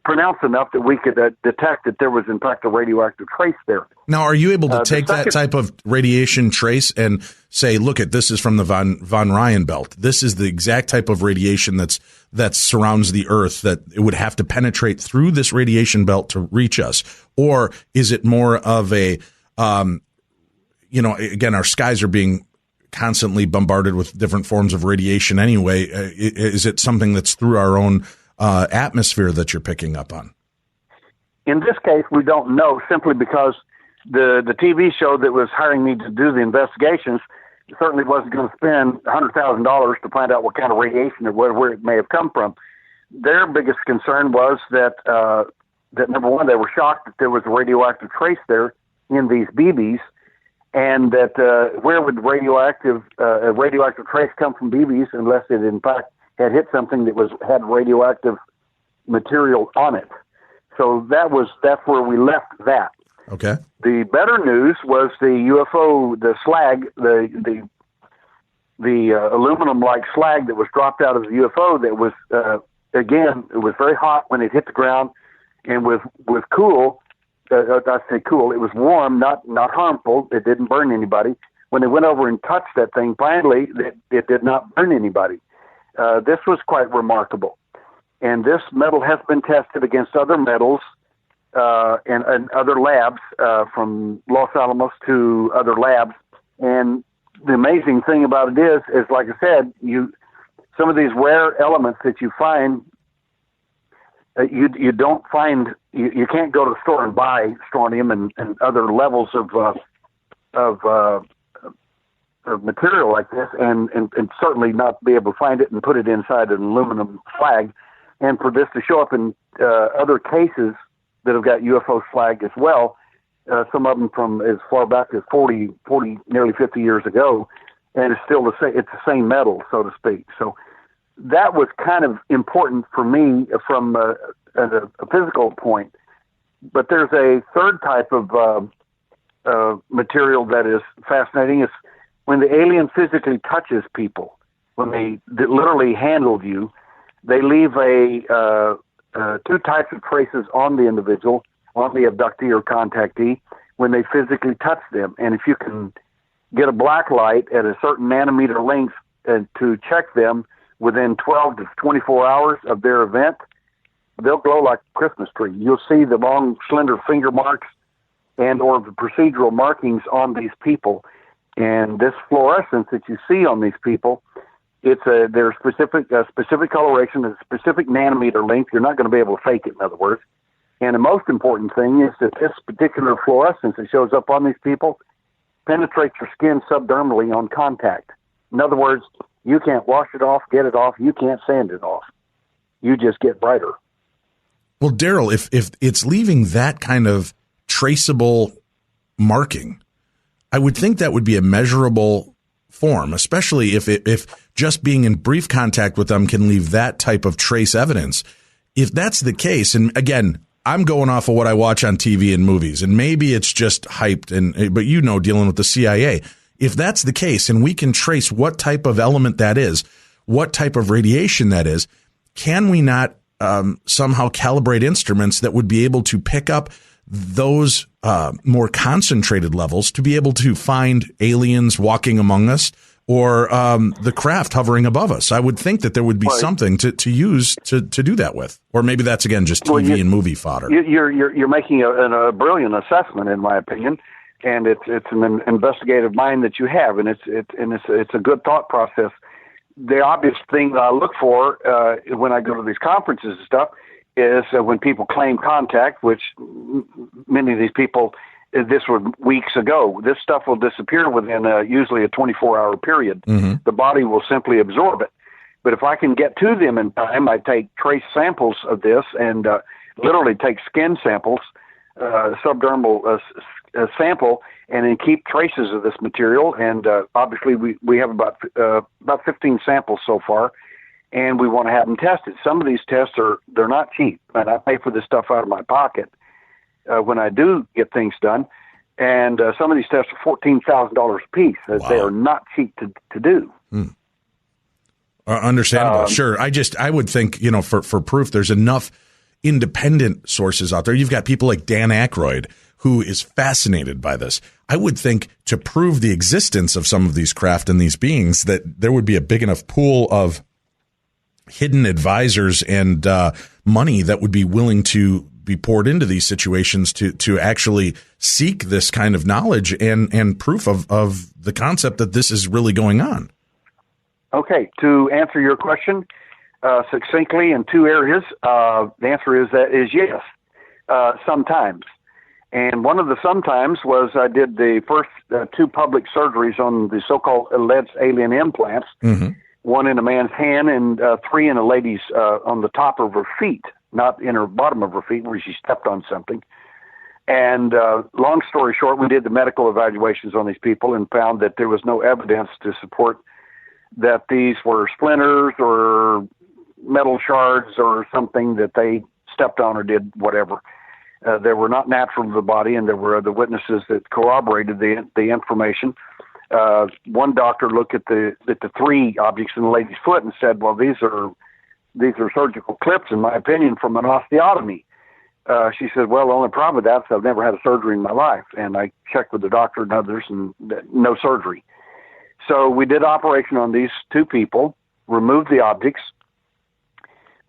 pronounced enough that we could detect that there was, in fact, a radioactive trace there. Now, are you able to take that type of radiation trace and say, look, this is from the von Ryan belt. This is the exact type of radiation that surrounds the Earth, that it would have to penetrate through this radiation belt to reach us? Or is it more of a, again, our skies are being constantly bombarded with different forms of radiation anyway. Is it something that's through our own atmosphere that you're picking up on? In this case, we don't know, simply because the TV show that was hiring me to do the investigations certainly wasn't going to spend $100,000 to find out what kind of radiation or where it may have come from. Their biggest concern was that number one, they were shocked that there was a radioactive trace there in these BBs, and that where would a radioactive trace come from BBs unless it in fact had hit something that had radioactive material on it. So that's where we left that. Okay. The better news was the UFO, the slag, the aluminum-like slag that was dropped out of the UFO. That was again, it was very hot when it hit the ground, and with cool. I say cool. It was warm, not harmful. It didn't burn anybody. When they went over and touched that thing, finally, it did not burn anybody. This was quite remarkable. And this metal has been tested against other metals and other labs, from Los Alamos to other labs. And the amazing thing about it is like I said, some of these rare elements that you find, you don't find, you can't go to the store and buy strontium and other levels of material like this, and certainly not be able to find it and put it inside an aluminum flag. And for this to show up in other cases that have got UFO flag as well, some of them from as far back as 40, nearly 50 years ago, and it's still it's the same metal, so to speak. So that was kind of important for me from a physical point. But there's a third type of material that is fascinating. It's when the alien physically touches people, when they literally handled you, they leave two types of traces on the individual, on the abductee or contactee, when they physically touch them. And if you can get a black light at a certain nanometer length to check them within 12 to 24 hours of their event, they'll glow like a Christmas tree. You'll see the long, slender finger marks and or the procedural markings on these people. And this fluorescence that you see on these people, there's specific coloration, a specific nanometer length. You're not going to be able to fake it, in other words. And the most important thing is that this particular fluorescence that shows up on these people penetrates your skin subdermally on contact. In other words, you can't wash it off, get it off. You can't sand it off. You just get brighter. Well, Derrel, if it's leaving that kind of traceable marking, I would think that would be a measurable form, especially if just being in brief contact with them can leave that type of trace evidence. If that's the case, and again, I'm going off of what I watch on TV and movies, and maybe it's just hyped, but dealing with the CIA. If that's the case, and we can trace what type of element that is, what type of radiation that is, can we not somehow calibrate instruments that would be able to pick up those more concentrated levels to be able to find aliens walking among us or the craft hovering above us. I would think that there would be something to use to do that with. Or maybe that's, again, just TV and movie fodder. You're making a brilliant assessment, in my opinion, and it's an investigative mind that you have, and it's a good thought process. The obvious thing that I look for when I go to these conferences and stuff is when people claim contact, which many of these people, this was weeks ago. This stuff will disappear within usually a 24-hour period. Mm-hmm. The body will simply absorb it. But if I can get to them in time, I take trace samples of this and literally take skin samples, subdermal sample, and then keep traces of this material. And obviously we have about 15 samples so far, and we want to have them tested. Some of these tests they're not cheap, and I pay for this stuff out of my pocket when I do get things done. And some of these tests are $14,000 a piece. Wow. They are not cheap to do. Understandable. Sure. I would think, for proof, there's enough independent sources out there. You've got people like Dan Aykroyd, who is fascinated by this. I would think to prove the existence of some of these craft and these beings that there would be a big enough pool of hidden advisors and money that would be willing to be poured into these situations to actually seek this kind of knowledge and proof of the concept that this is really going on. Okay, to answer your question succinctly in two areas, the answer is yes, sometimes. And one of the sometimes was I did the first two public surgeries on the so-called alleged alien implants, mm-hmm. one in a man's hand and three in a lady's on the top of her feet, not in her bottom of her feet where she stepped on something. And long story short, we did the medical evaluations on these people and found that there was no evidence to support that these were splinters or metal shards or something that they stepped on or did whatever. They were not natural to the body, and there were other witnesses that corroborated the information. One doctor looked at the three objects in the lady's foot and said, "Well, these are surgical clips, in my opinion, from an osteotomy." She said, "Well, the only problem with that is I've never had a surgery in my life." And I checked with the doctor and others, and no surgery. So we did operation on these two people, removed the objects.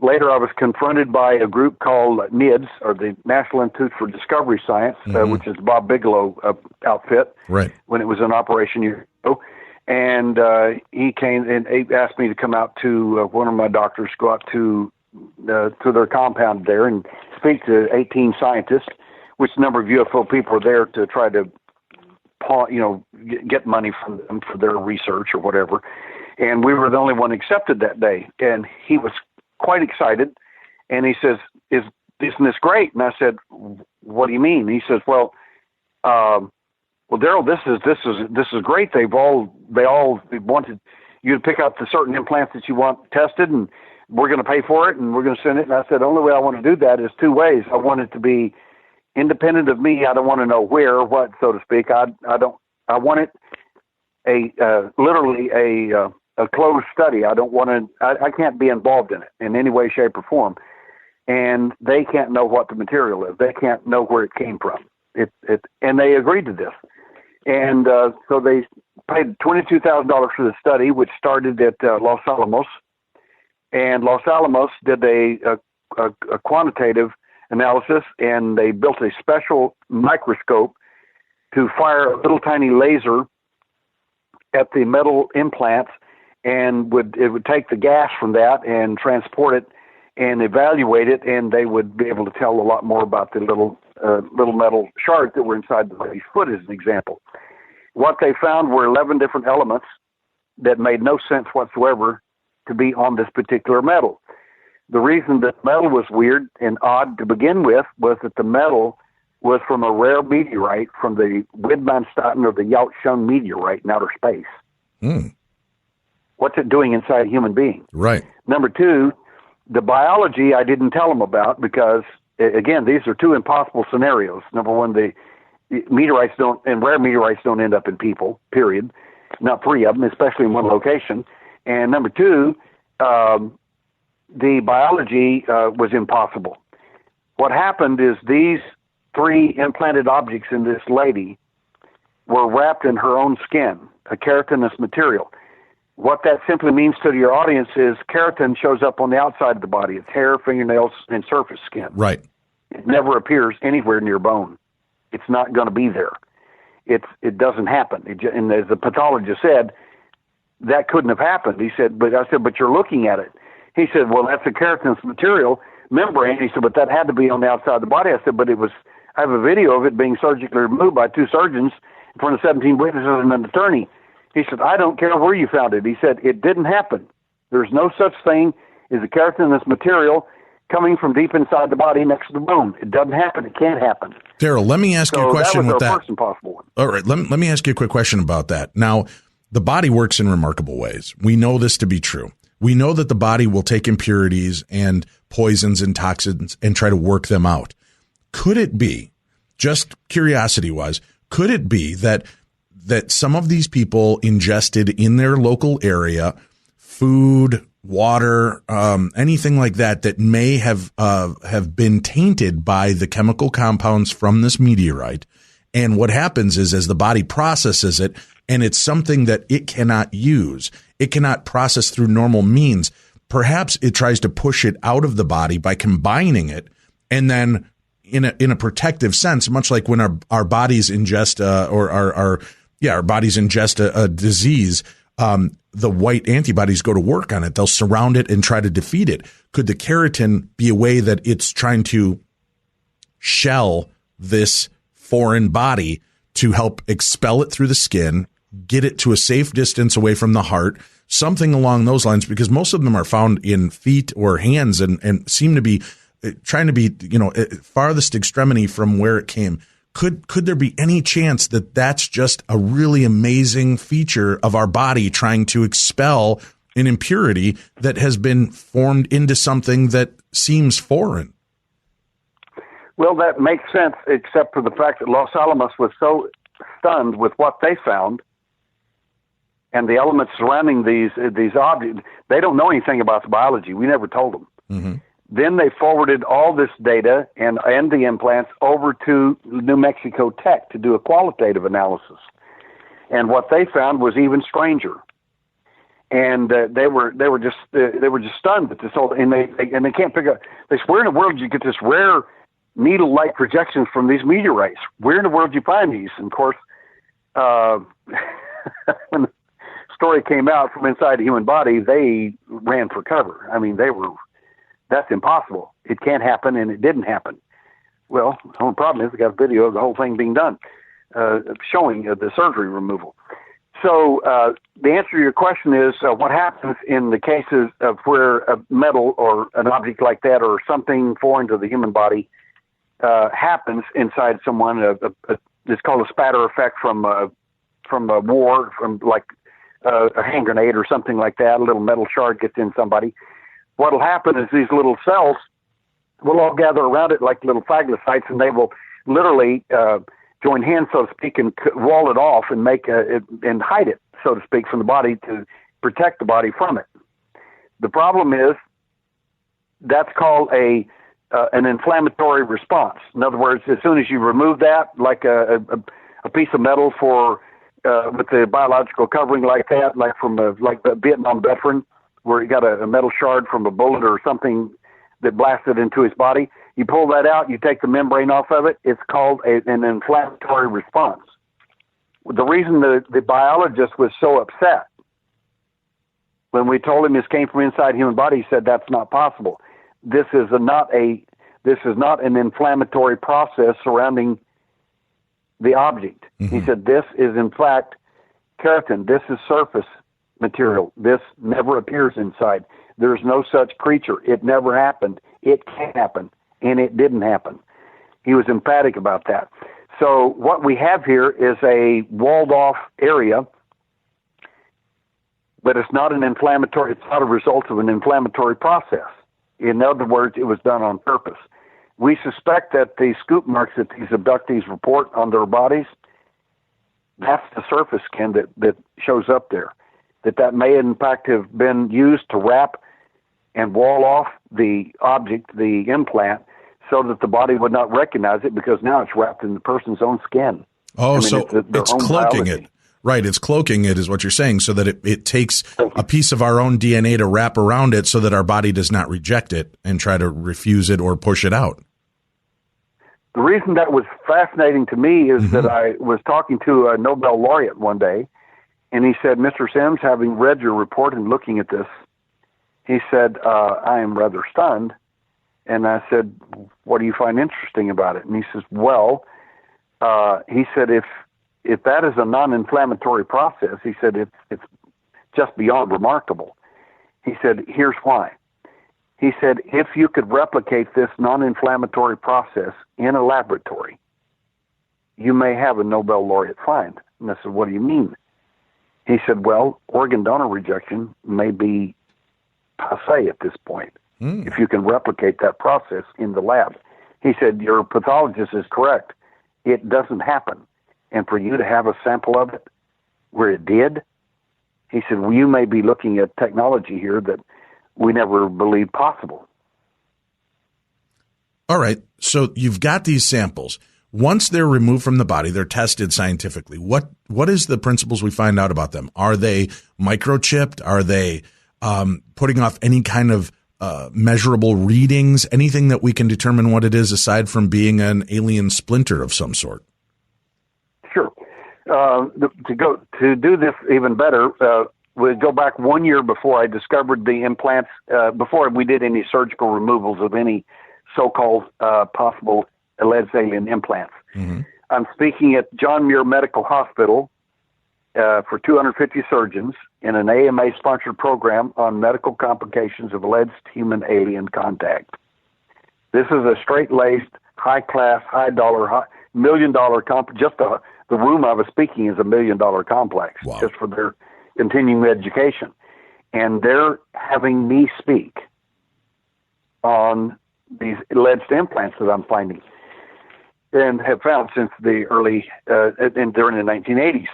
Later, I was confronted by a group called NIDS, or the National Institute for Discovery Science, mm-hmm. Which is Bob Bigelow outfit, right, when it was in operation years ago. And he came and he asked me to come out to one of my doctors, go out to their compound there and speak to 18 scientists, which number of UFO people are there to try to get money from them for their research or whatever. And we were the only one accepted that day. And he was quite excited. And he says, isn't this great? And I said, what do you mean? He says, well, Derrel, this is great. They all wanted you to pick up the certain implants that you want tested, and we're going to pay for it, and we're going to send it. And I said, the only way I want to do that is two ways. I want it to be independent of me. I don't want to know where or what, so to speak. I want it literally a closed study. I don't want to. I can't be involved in it in any way, shape, or form. And they can't know what the material is. They can't know where it came from. And they agreed to this. And so they paid $22,000 for the study, which started at Los Alamos. And Los Alamos did a quantitative analysis, and they built a special microscope to fire a little tiny laser at the metal implants, and it would take the gas from that and transport it and evaluate it, and they would be able to tell a lot more about the little metal shards that were inside the lady's foot, as an example. What they found were 11 different elements that made no sense whatsoever to be on this particular metal. The reason that metal was weird and odd to begin with was that the metal was from a rare meteorite from the Widmanstatten or the Yautsheng meteorite in outer space. Mm. What's it doing inside a human being? Right. Number two, the biology I didn't tell them about because, again, these are two impossible scenarios. Number one, the meteorites rare meteorites don't end up in people, period. Not three of them, especially in one location. And number two, the biology was impossible. What happened is these 3 implanted objects in this lady were wrapped in her own skin, a keratinous material. What that simply means to your audience is keratin shows up on the outside of the body. It's hair, fingernails, and surface skin. Right. It never appears anywhere near bone. It's not going to be there. It doesn't happen. And as the pathologist said, that couldn't have happened. He said, but you're looking at it. He said, well, that's a keratinous material membrane. He said, but that had to be on the outside of the body. I said, but I have a video of it being surgically removed by 2 surgeons in front of 17 witnesses and an attorney. He said, I don't care where you found it. He said, it didn't happen. There's no such thing as a keratinous material coming from deep inside the body next to the bone. It doesn't happen. It can't happen. Derrel, let me ask you a question with that. That was our first impossible one. All right, let me ask you a quick question about that. Now, the body works in remarkable ways. We know this to be true. We know that the body will take impurities and poisons and toxins and try to work them out. Could it be, just curiosity-wise, could it be that some of these people ingested in their local area food, water, anything like that may have been tainted by the chemical compounds from this meteorite? And what happens is, as the body processes it, and it's something that it cannot use, it cannot process through normal means, perhaps it tries to push it out of the body by combining it, and then in a protective sense, much like when our bodies ingest our bodies ingest a disease, the white antibodies go to work on it. They'll surround it and try to defeat it. Could the keratin be a way that it's trying to shell this foreign body to help expel it through the skin, get it to a safe distance away from the heart, something along those lines? Because most of them are found in feet or hands and seem to be trying to be, farthest extremity from where it came. Could there be any chance that that's just a really amazing feature of our body trying to expel an impurity that has been formed into something that seems foreign? Well, that makes sense, except for the fact that Los Alamos was so stunned with what they found and the elements surrounding these objects. They don't know anything about the biology. We never told them. Mm-hmm. Then they forwarded all this data and the implants over to New Mexico Tech to do a qualitative analysis. And what they found was even stranger. And they were just stunned at this whole, and they can't figure out. They said, where in the world did you get this rare needle-like projections from these meteorites? Where in the world did you find these? And of course, when the story came out from inside the human body, they ran for cover. I mean, that's impossible. It can't happen, and it didn't happen. Well, the only problem is we got a video of the whole thing being done, showing the surgery removal. So the answer to your question is what happens in the cases of where a metal or an object like that or something foreign to the human body happens inside someone. It's called a spatter effect from a war, from like a hand grenade or something like that. A little metal shard gets in somebody. What'll happen is these little cells will all gather around it like little phagocytes, and they will literally join hands, so to speak, and wall it off and and hide it, so to speak, from the body to protect the body from it. The problem is that's called an inflammatory response. In other words, as soon as you remove that, like a piece of metal with the biological covering like that, like from a Vietnam veteran, where he got a metal shard from a bullet or something that blasted into his body. You pull that out, you take the membrane off of it, it's called an inflammatory response. The reason the biologist was so upset when we told him this came from inside the human body, he said that's not possible. This is not an inflammatory process surrounding the object. Mm-hmm. He said this is in fact keratin. This is surface material. This never appears inside. There's no such creature. It never happened. It can't happen. And it didn't happen. He was emphatic about that. So what we have here is a walled off area, but it's not an inflammatory, it's not a result of an inflammatory process. In other words, it was done on purpose. We suspect that the scoop marks that these abductees report on their bodies, that's the surface skin that shows up there. That may in fact have been used to wrap and wall off the object, the implant, so that the body would not recognize it, because now it's wrapped in the person's own skin. Oh, so their it's own cloaking biology. it. Right, it's cloaking it is what you're saying, so that it takes a piece of our own DNA to wrap around it so that our body does not reject it and try to refuse it or push it out. The reason that was fascinating to me is that I was talking to a Nobel laureate one day, and he said, Mr. Sims, having read your report and looking at this, he said, I am rather stunned. And I said, what do you find interesting about it? And he says, well, he said, if that is a non-inflammatory process, he said, it's just beyond remarkable. He said, here's why. He said, if you could replicate this non-inflammatory process in a laboratory, you may have a Nobel laureate find. And I said, what do you mean? He said, well, organ donor rejection may be passé at this point, if you can replicate that process in the lab. He said, your pathologist is correct. It doesn't happen. And for you to have a sample of it where it did, he said, well, you may be looking at technology here that we never believed possible. All right. So you've got these samples. Once they're removed from the body, they're tested scientifically. What is the principles we find out about them? Are they microchipped? Are they putting off any kind of measurable readings? Anything that we can determine what it is aside from being an alien splinter of some sort? Sure. To do this even better, we'd go back 1 year before I discovered the implants, before we did any surgical removals of any so-called possible alleged alien implants. I'm speaking at John Muir Medical Hospital for 250 surgeons in an AMA-sponsored program on medical complications of alleged human-alien contact. This is a straight-laced, high-class, high-dollar, million-dollar just the room I was speaking is $1 million complex. Wow. Just for their continuing education. And they're having me speak on these alleged implants that I'm finding and have found since the early, and during the 1980s.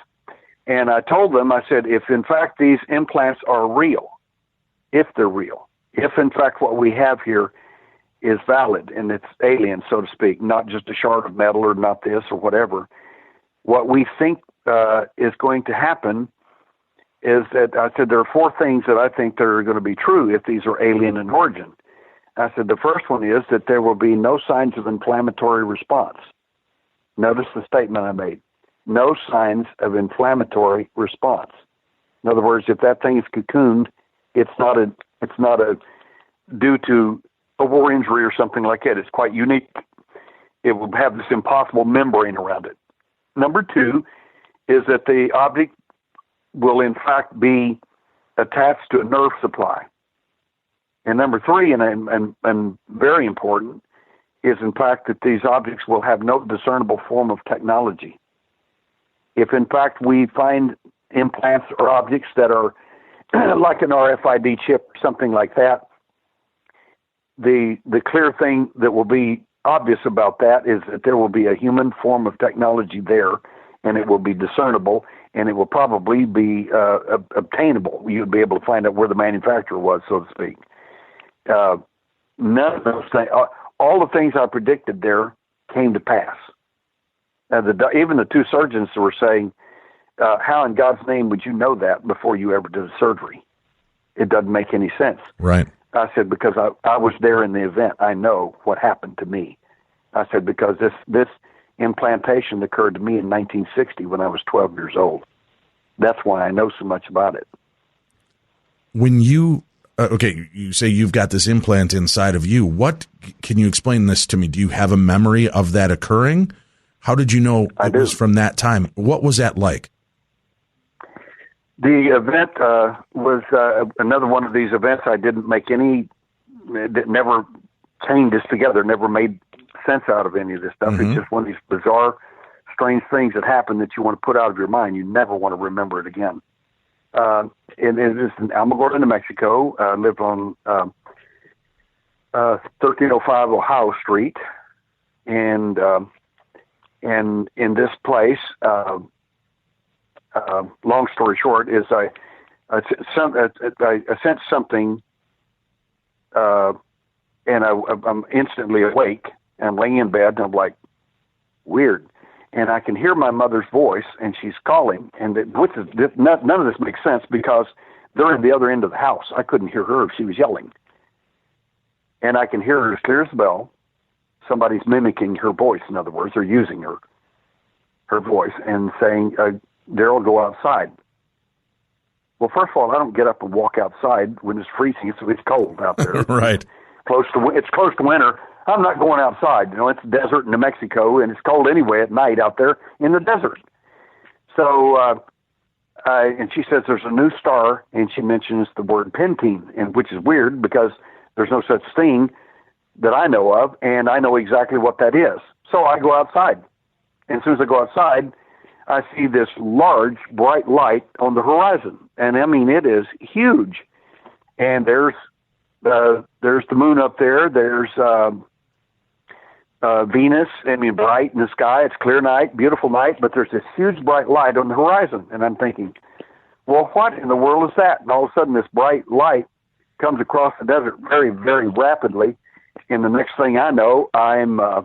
And I told them, I said, if in fact these implants are real, if they're real, if in fact what we have here is valid and it's alien, so to speak, not just a shard of metal or not this or whatever, what we think is going to happen is that I said there are four things that I think that are going to be true if these are alien in origin. I said the first one is that there will be no signs of inflammatory response. Notice the statement I made. No signs of inflammatory response. In other words, if that thing is cocooned, it's not a due to a war injury or something like that. It's quite unique. It will have this impossible membrane around it. Number two is that the object will in fact be attached to a nerve supply. And number three, and very important, is in fact that these objects will have no discernible form of technology. If in fact we find implants or objects that are like an RFID chip, something like that, the clear thing that will be obvious about that is that there will be a human form of technology there, and it will be discernible, and it will probably be obtainable. You'd be able to find out where the manufacturer was, so to speak. None of those things, all the things I predicted there came to pass. Even the two surgeons were saying, how in God's name would you know that before you ever did a surgery? It doesn't make any sense. Right. I said, because I was there in the event. I know what happened to me. I said, because this implantation occurred to me in 1960 when I was 12 years old. That's why I know so much about it. When you, you say you've got this implant inside of you. What, can you explain this to me? Do you have a memory of that occurring? How did you know it was from that time? What was that like? The event was another one of these events I didn't make any, never chained this together, never made sense out of any of this stuff. It's just one of these bizarre, strange things that happen that you want to put out of your mind. You never want to remember it again. And it is in Alamogordo, New Mexico. I lived on 1305 Ohio Street. And in this place, long story short, is I sensed something, and I'm instantly awake. And I'm laying in bed, and I'm like, weird. And I can hear my mother's voice, and she's calling. And none of this makes sense because they're at the other end of the house. I couldn't hear her. She was yelling. And I can hear her as clear as a bell. Somebody's mimicking her voice, in other words, or using her voice, and saying, Derrel, go outside. Well, first of all, I don't get up and walk outside when it's freezing. It's cold out there. Right. It's close to winter. I'm not going outside. You know, it's desert in New Mexico, and it's cold anyway at night out there in the desert. So, and she says there's a new star, and she mentions the word pentine, and which is weird because there's no such thing that I know of, and I know exactly what that is. So I go outside. And as soon as I go outside, I see this large, bright light on the horizon. And I mean, it is huge. And there's the moon up there. There's Venus, I mean, bright in the sky. It's clear night, beautiful night, but there's this huge bright light on the horizon. And I'm thinking, well, what in the world is that? And all of a sudden, this bright light comes across the desert very, very rapidly. And the next thing I know, and I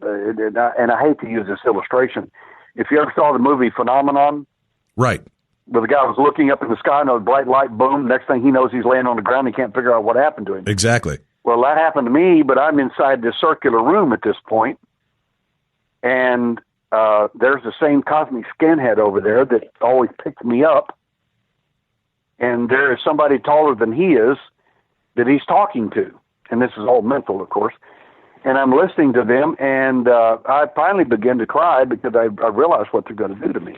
hate to use this illustration. If you ever saw the movie Phenomenon, right, where the guy was looking up in the sky and a bright light, boom, next thing he knows, he's laying on the ground. He can't figure out what happened to him. Exactly. Well, that happened to me, but I'm inside this circular room at this point, and there's the same cosmic skinhead over there that always picks me up, and there is somebody taller than he is that he's talking to, and this is all mental, of course, and I'm listening to them, and I finally begin to cry because I realize what they're going to do to me.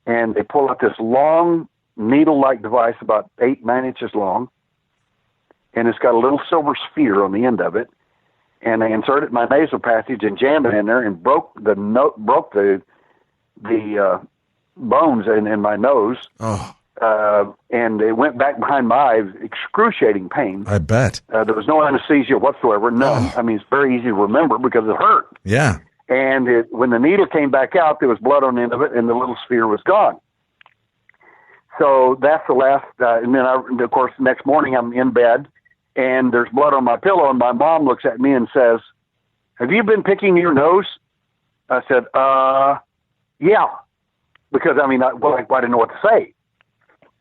And they pull out this long needle-like device about 8-9 inches long, and it's got a little silver sphere on the end of it, and they insert it in my nasal passage and jam it in there and broke the bones in my nose. Oh. And it went back behind my eyes, excruciating pain. I bet. There was no anesthesia whatsoever, none. I mean, it's very easy to remember because it hurt. Yeah. And when the needle came back out, there was blood on the end of it, and the little sphere was gone. So that's the last, and then, of course, the next morning I'm in bed, and there's blood on my pillow, and my mom looks at me and says, "Have you been picking your nose?" I said, yeah. Because, I mean, I didn't know what to say.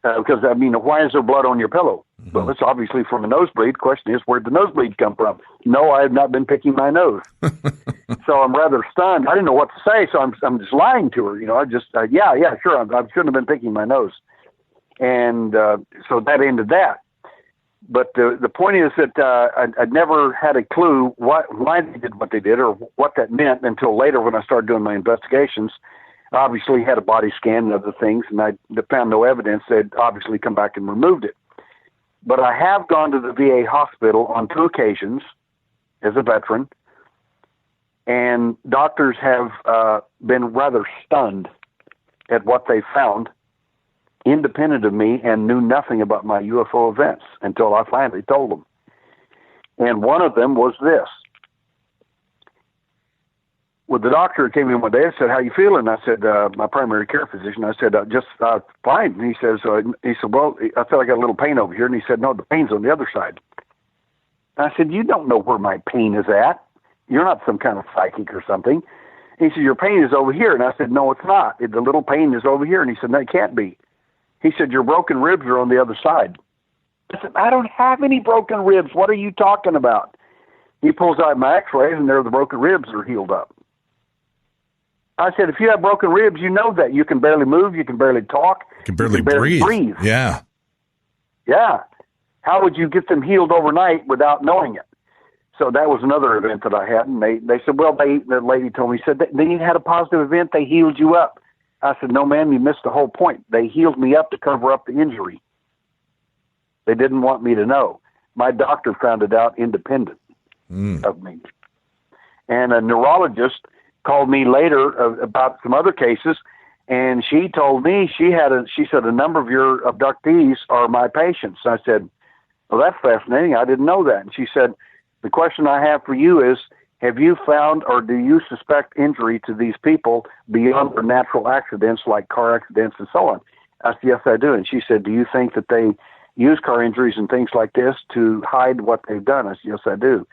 Because, I mean, why is there blood on your pillow? Mm-hmm. Well, it's obviously from a nosebleed. Question is, where'd the nosebleed come from? No, I have not been picking my nose. So I'm rather stunned. I didn't know what to say, so I'm just lying to her. You know, I just, yeah, sure, I shouldn't have been picking my nose. And so that ended that. But the point is that I'd never had a clue why they did what they did or what that meant until later when I started doing my investigations. I obviously had a body scan and other things, and I found no evidence. They'd obviously come back and removed it. But I have gone to the VA hospital on 2 occasions as a veteran, and doctors have been rather stunned at what they found, independent of me, and knew nothing about my UFO events until I finally told them. And one of them was this. Well, the doctor came in one day and said, "How you feeling?" I said, my primary care physician, I said, just fine. And he said, well, I feel I got a little pain over here. And he said, no, the pain's on the other side. And I said, you don't know where my pain is at. You're not some kind of psychic or something. And he said, your pain is over here. And I said, no, it's not. The little pain is over here. And he said, no, it can't be. He said, your broken ribs are on the other side. I said, I don't have any broken ribs. What are you talking about? He pulls out my x-rays, and there the broken ribs are healed up. I said, if you have broken ribs, you know that. You can barely move. You can barely talk. You can barely breathe. Yeah. Yeah. How would you get them healed overnight without knowing it? So that was another event that I had. And they said, well, the lady told me, said, then you had a positive event. They healed you up. I said, no, ma'am, you missed the whole point. They healed me up to cover up the injury. They didn't want me to know. My doctor found it out independent of me. And a neurologist called me later about some other cases, and she told me she said a number of your abductees are my patients. I said, well, that's fascinating. I didn't know that. And she said, the question I have for you is, have you found or do you suspect injury to these people beyond their natural accidents like car accidents and so on? I said, yes, I do. And she said, do you think that they use car injuries and things like this to hide what they've done? I said, yes, I do.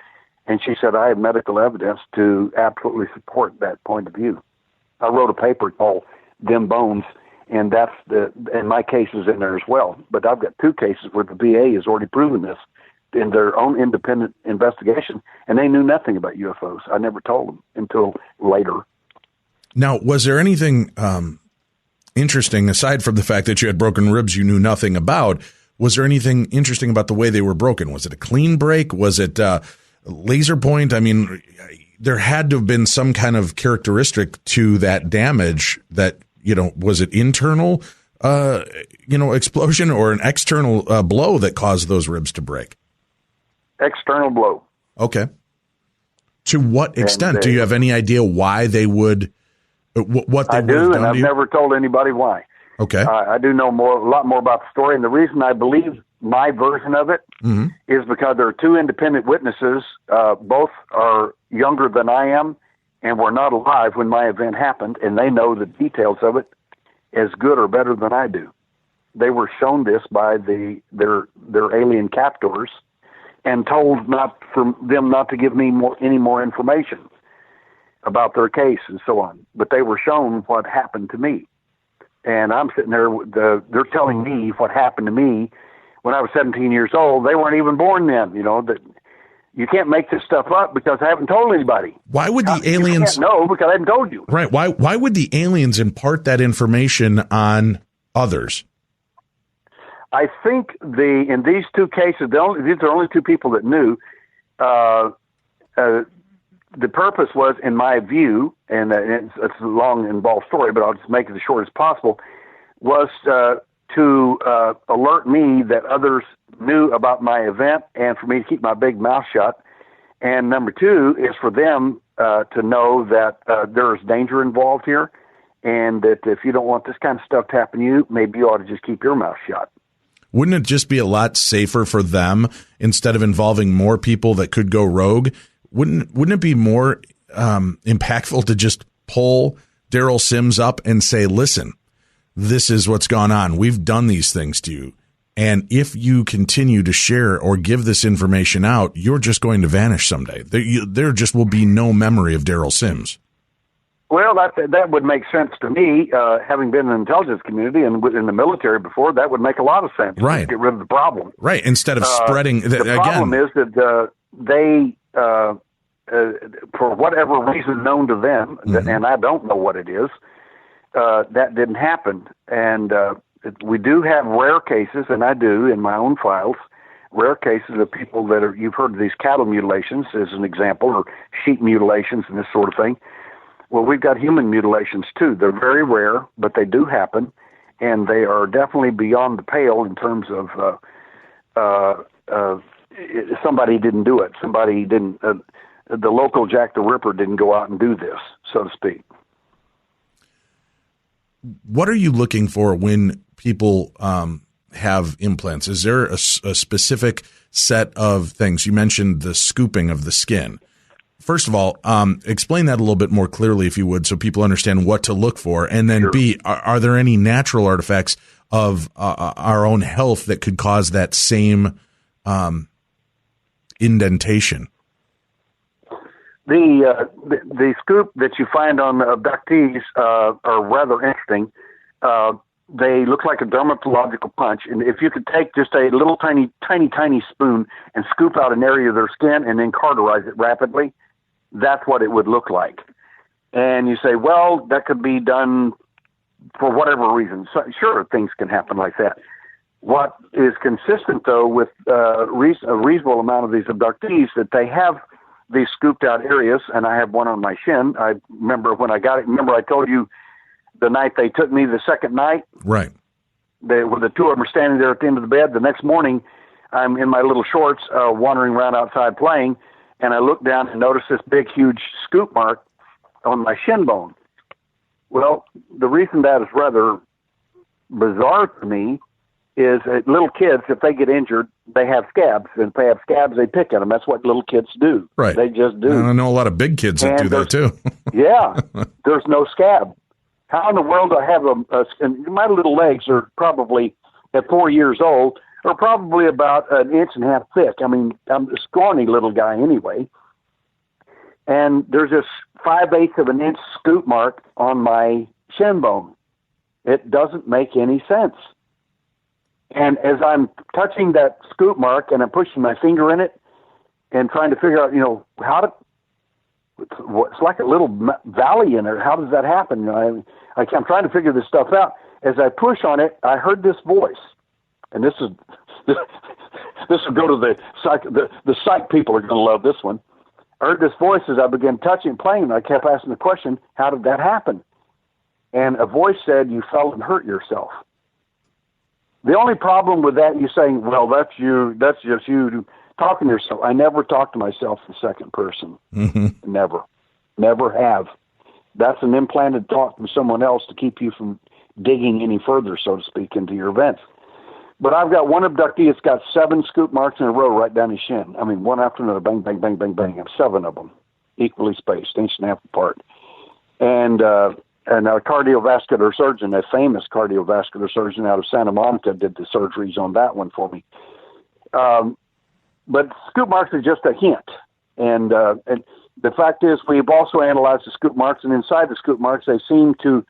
And she said, I have medical evidence to absolutely support that point of view. I wrote a paper called Them Bones, and and my case is in there as well. But I've got 2 cases where the VA has already proven this in their own independent investigation, and they knew nothing about UFOs. I never told them until later. Now, was there anything interesting, aside from the fact that you had broken ribs you knew nothing about? Was there anything interesting about the way they were broken? Was it a clean break? Was it laser point? I mean, there had to have been some kind of characteristic to that damage that, was it internal, explosion or an external blow that caused those ribs to break? External blow. Okay. To what extent? Do you have any idea why they would, what they would have done to you? I do, and I've never told anybody why. Okay. I do know a lot more about the story, and the reason I believe my version of it is because there are 2 independent witnesses. Both are younger than I am, and were not alive when my event happened, and they know the details of it as good or better than I do. They were shown this by their alien captors, and told not to give me any more information about their case and so on. But they were shown what happened to me. And I'm sitting there, they're telling me what happened to me when I was 17 years old. They weren't even born then, that you can't make this stuff up because I haven't told anybody. Why would the aliens... No, because I haven't told you. Right. Why would the aliens impart that information on others? I think in these 2 cases, these are the only 2 people that knew. The purpose was, in my view, and it's a long, involved story, but I'll just make it as short as possible, was to alert me that others knew about my event and for me to keep my big mouth shut. And number 2 is for them to know that there is danger involved here, and that if you don't want this kind of stuff to happen to you, maybe you ought to just keep your mouth shut. Wouldn't it just be a lot safer for them, instead of involving more people that could go rogue? Wouldn't it be more impactful to just pull Derrel Sims up and say, listen, this is what's gone on. We've done these things to you. And if you continue to share or give this information out, you're just going to vanish someday. There just will be no memory of Derrel Sims. Well, that would make sense to me. Having been in the intelligence community and in the military before, that would make a lot of sense. Right. Get rid of the problem. Right. Instead of spreading. The problem is that they, for whatever reason known to them, and I don't know what it is, that didn't happen. And we do have rare cases, and I do in my own files, rare cases of people that you've heard of these cattle mutilations as an example, or sheep mutilations and this sort of thing. Well, we've got human mutilations too. They're very rare, but they do happen, and they are definitely beyond the pale in terms of somebody didn't do it. Somebody didn't. The local Jack the Ripper didn't go out and do this, so to speak. What are you looking for when people have implants? Is there a specific set of things? You mentioned the scooping of the skin. First of all, explain that a little bit more clearly, if you would, so people understand what to look for. And then, sure. B, are there any natural artifacts of our own health that could cause that same indentation? The scoop that you find on the abductees are rather interesting. They look like a dermatological punch, and if you could take just a little tiny spoon and scoop out an area of their skin and then cauterize it rapidly, that's what it would look like. And you say, well, that could be done for whatever reason. So, sure, things can happen like that. What is consistent, though, with a reasonable amount of these abductees, that they have these scooped out areas, and I have one on my shin. I remember when I got it. Remember I told you the night they took me, the second night? Right. When the 2 of them were standing there at the end of the bed. The next morning, I'm in my little shorts wandering around outside playing, and I look down and notice this big, huge scoop mark on my shin bone. Well, the reason that is rather bizarre to me is little kids, if they get injured, they have scabs. And if they have scabs, they pick at them. That's what little kids do. Right. They just do. And I know a lot of big kids that do that, too. Yeah. There's no scab. How in the world do I have and my little legs are probably, at 4 years old, are probably about 1.5 inches thick. I mean, I'm a scrawny little guy anyway. and there's this 5/8 of an inch scoop mark on my shin bone. It doesn't make any sense. And as I'm touching that scoop mark and I'm pushing my finger in it and trying to figure out, it's like a little valley in there. How does that happen? I'm trying to figure this stuff out. As I push on it, I heard this voice, and this will go to the psych people are going to love this one. I heard this voice as I began touching and playing, and I kept asking the question, how did that happen? And a voice said, you fell and hurt yourself. The only problem with that, you saying, well, that's just you talking to yourself. I never talk to myself in second person. Mm-hmm. Never have. That's an implanted thought from someone else to keep you from digging any further, so to speak, into your events. But I've got one abductee that's got 7 scoop marks in a row right down his shin. I mean, one after another, bang, bang, bang, bang, bang. I have 7 of them, equally spaced, inch and a half apart. And a cardiovascular surgeon, a famous cardiovascular surgeon out of Santa Monica, did the surgeries on that one for me. But scoop marks are just a hint. And the fact is, we've also analyzed the scoop marks, and inside the scoop marks, they seem to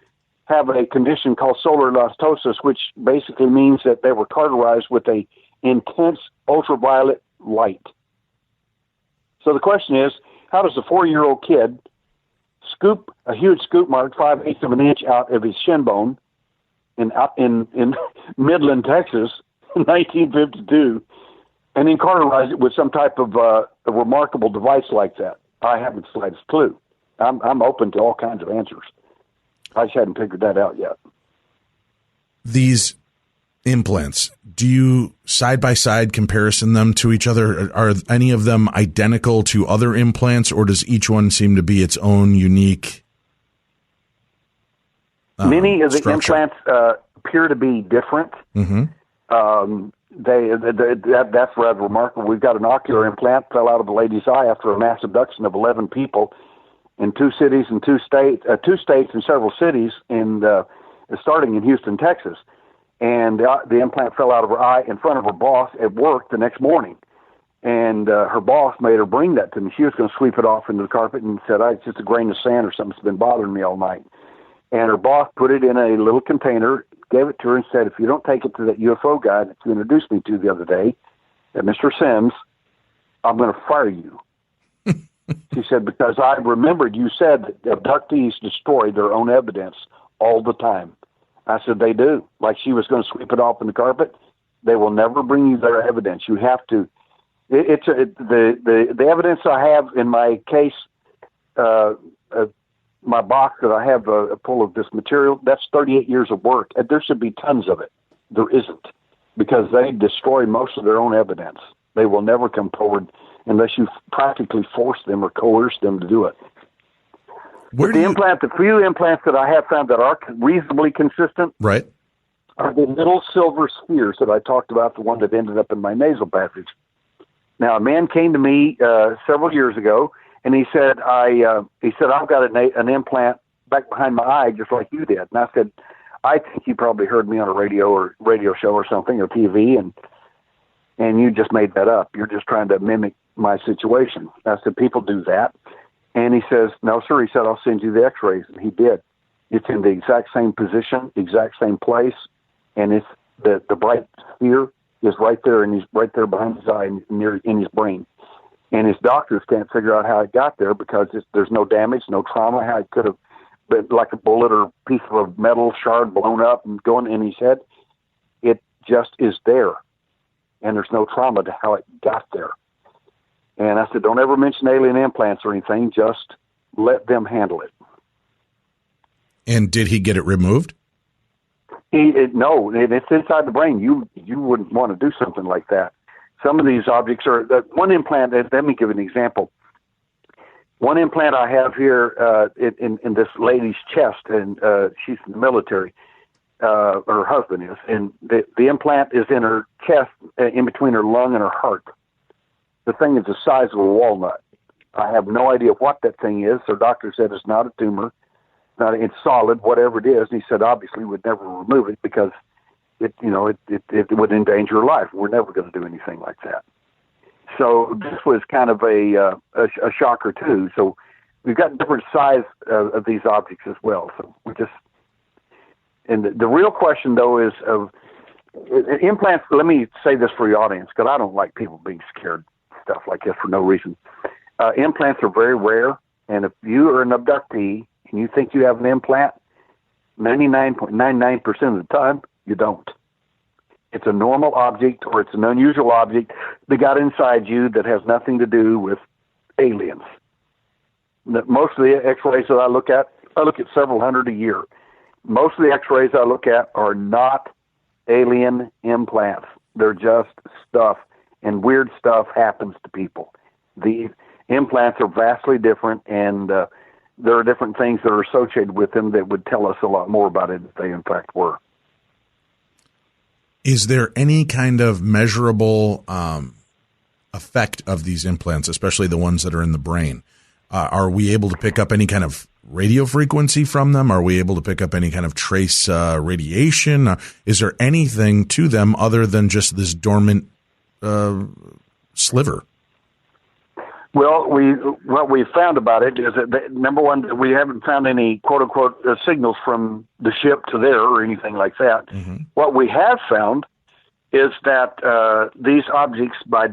have a condition called solar elastosis, which basically means that they were cauterized with a intense ultraviolet light. So the question is, how does a 4-year-old kid scoop a huge scoop mark 5/8 of an inch out of his shin bone in Midland, Texas, in 1952, and then cauterize it with some type of a remarkable device like that? I haven't the slightest clue. I'm open to all kinds of answers. I just hadn't figured that out yet. These implants, do you side-by-side comparison them to each other? Are any of them identical to other implants, or does each one seem to be its own unique Many of the structure? implants appear to be different. Mm-hmm. That's rather remarkable. We've got an ocular implant fell out of a lady's eye after a mass abduction of 11 people in 2 cities and 2 states and several cities, starting in Houston, Texas. And the implant fell out of her eye in front of her boss at work the next morning. And her boss made her bring that to me. She was going to sweep it off into the carpet and said, it's just a grain of sand or something that's been bothering me all night. And her boss put it in a little container, gave it to her, and said, if you don't take it to that UFO guy that you introduced me to the other day, Mr. Sims, I'm going to fire you. She said, because I remembered you said that abductees destroy their own evidence all the time. I said, they do. Like she was going to sweep it off in the carpet. They will never bring you their evidence. You have to. The evidence I have in my case, my box that I have full of this material, that's 38 years of work. And there should be tons of it. There isn't, because they destroy most of their own evidence. They will never come forward unless you practically force them or coerce them to do it. The few implants that I have found that are reasonably consistent, right, are the little silver spheres that I talked about, the one that ended up in my nasal passage. Now, a man came to me several years ago, and he said, I've got an implant back behind my eye, just like you did. And I said, I think you probably heard me on a radio show or something, or TV, and you just made that up. You're just trying to mimic my situation. I said, people do that. And he says, no, sir. He said, I'll send you the x-rays. And he did. It's in the exact same position, exact same place. And it's the bright sphere is right there, and he's right there behind his eye near in his brain. And his doctors can't figure out how it got there because there's no damage, no trauma, how it could have been like a bullet or piece of a metal shard blown up and going in his head. It just is there. And there's no trauma to how it got there. And I said, don't ever mention alien implants or anything. Just let them handle it. And did he get it removed? No, it's inside the brain. You wouldn't want to do something like that. Some of these objects are one implant. Let me give an example. One implant I have here in this lady's chest, and she's in the military. Her husband is, and the implant is in her chest, in between her lung and her heart. The thing is the size of a walnut. I have no idea what that thing is. Her doctor said it's not a tumor. It's solid, whatever it is. And he said, obviously, we'd never remove it because it would endanger her life. We're never going to do anything like that. So this was kind of a shocker too. So we've got different size of these objects as well. So and the real question though is of implants. Let me say this for your audience, because I don't like people being scared stuff like this for no reason. Implants are very rare, and if you are an abductee and you think you have an implant, 99.99% of the time you don't. It's a normal object, or it's an unusual object that got inside you that has nothing to do with aliens. Most of the x-rays that I look at several hundred a year. Most of the x-rays I look at are not alien implants. They're just stuff, and weird stuff happens to people. The implants are vastly different, and there are different things that are associated with them that would tell us a lot more about it if they in fact were. Is there any kind of measurable effect of these implants, especially the ones that are in the brain? Are we able to pick up any kind of radio frequency from them? Are we able to pick up any kind of trace radiation? Is there anything to them other than just this dormant sliver? Well, what we've found about it is that, number one, we haven't found any quote-unquote signals from the ship to there or anything like that. Mm-hmm. What we have found is that these objects, by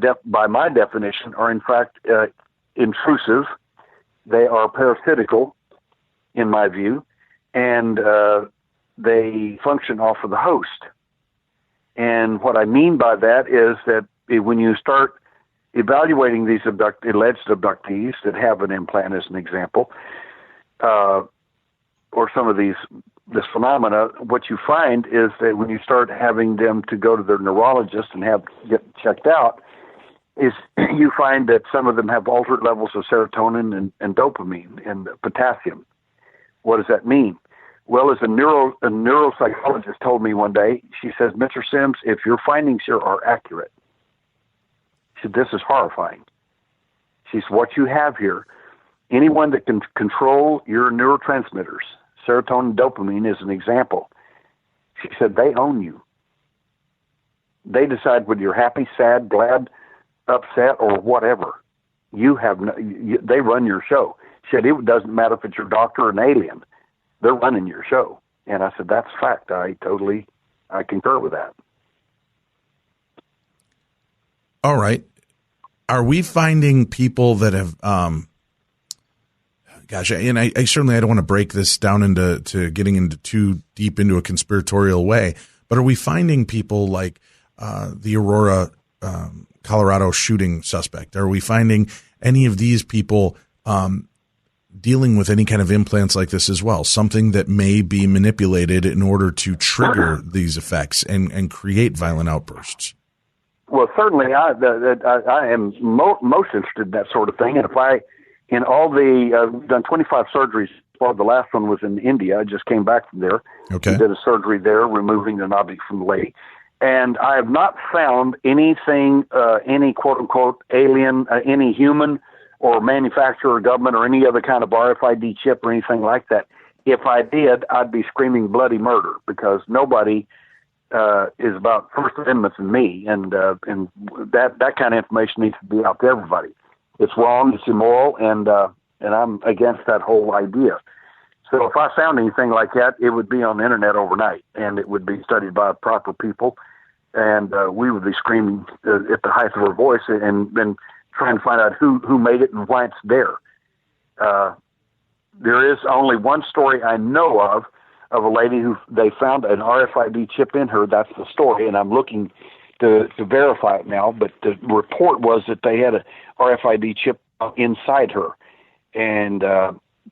my definition, are in fact intrusive. They are parasitical, in my view, and they function off of the host. And what I mean by that is that when you start evaluating these alleged abductees that have an implant, as an example, or some of this phenomena, what you find is that when you start having them to go to their neurologist and get checked out, is you find that some of them have altered levels of serotonin and dopamine and potassium. What does that mean? Well, as a neuropsychologist told me one day, she says, Mr. Sims, if your findings here are accurate, she said, this is horrifying. She said, what you have here, anyone that can control your neurotransmitters, serotonin, dopamine is an example. She said, they own you. They decide whether you're happy, sad, glad, upset, or whatever. They run your show. She said, it doesn't matter if it's your doctor or an alien. They're running your show. And I said, that's fact. I concur with that. All right. Are we finding people that have, and I certainly I don't want to break this down into getting into too deep into a conspiratorial way, but are we finding people like the Aurora, Colorado shooting suspect? Are we finding any of these people dealing with any kind of implants like this as well? Something that may be manipulated in order to trigger these effects and create violent outbursts? Well, certainly I am most interested in that sort of thing. And we've done 25 surgeries. Well, the last one was in India. I just came back from there. Okay. We did a surgery there, removing an object from the lady. And I have not found anything, any quote-unquote alien, any human or manufacturer or government or any other kind of RFID chip or anything like that. If I did, I'd be screaming bloody murder, because nobody is about First Amendment than me, and that kind of information needs to be out to everybody. It's wrong, it's immoral, and I'm against that whole idea. So if I found anything like that, it would be on the internet overnight, and it would be studied by proper people, and we would be screaming at the height of our voice and then trying to find out who made it and why it's there. There is only one story I know of a lady who they found an RFID chip in her. That's the story, and I'm looking to verify it now. But the report was that they had a RFID chip inside her, and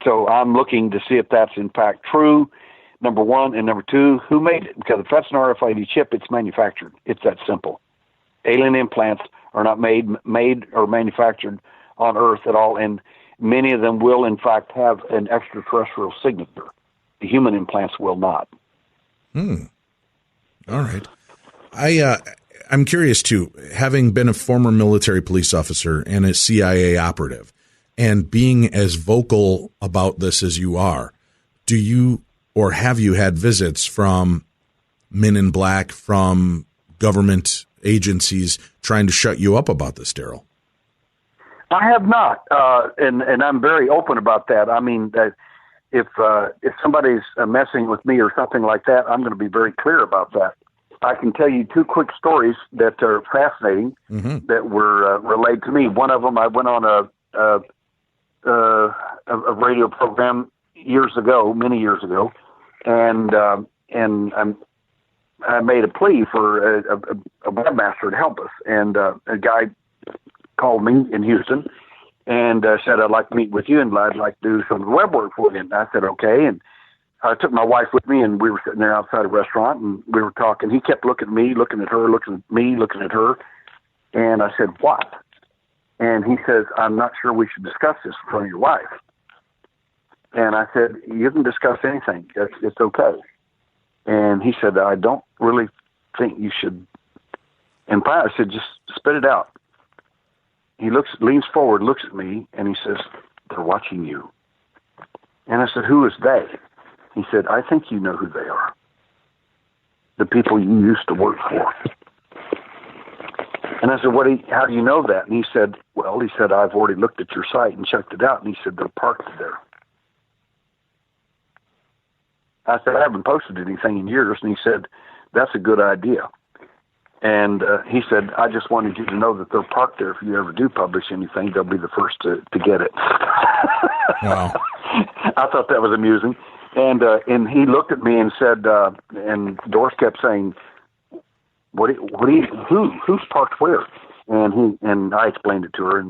so I'm looking to see if that's in fact true. Number one, and number two, who made it? Because if that's an RFID chip, it's manufactured. It's that simple. Alien implants are not made or manufactured on Earth at all, and many of them will in fact have an extraterrestrial signature. The human implants will not. All right. I'm curious too, having been a former military police officer and a CIA operative, and being as vocal about this as you are, do you or have you had visits from men in black, from government agencies trying to shut you up about this, Derrel? I have not, and I'm very open about that. I mean, if somebody's messing with me or something like that, I'm going to be very clear about that. I can tell you 2 quick stories that are fascinating that were relayed to me. One of them, I went on a radio program many years ago, and I made a plea for a webmaster to help us, and a guy called me in Houston and said, "I'd like to meet with you, and I'd like to do some web work for you." And I said, "Okay." And I took my wife with me, and we were sitting there outside a restaurant, and we were talking. He kept looking at me, looking at her, looking at me, looking at her. And I said, "What?" And he says, "I'm not sure we should discuss this in front of your wife." And I said, "You can discuss anything. It's okay." And he said, "I don't really think you should." And finally I said, "Just spit it out." He leans forward, looks at me, and he says, "They're watching you." And I said, "Who is they?" He said, "I think you know who they are. The people you used to work for." And I said, "How do you know that?" And he said, "I've already looked at your site and checked it out." And he said, "They're parked there." I said, "I haven't posted anything in years." And he said, "That's a good idea." And he said, "I just wanted you to know that they're parked there. If you ever do publish anything, they'll be the first to get it." Wow. I thought that was amusing. And he looked at me and said, and Doris kept saying, who's parked where?" And I explained it to her,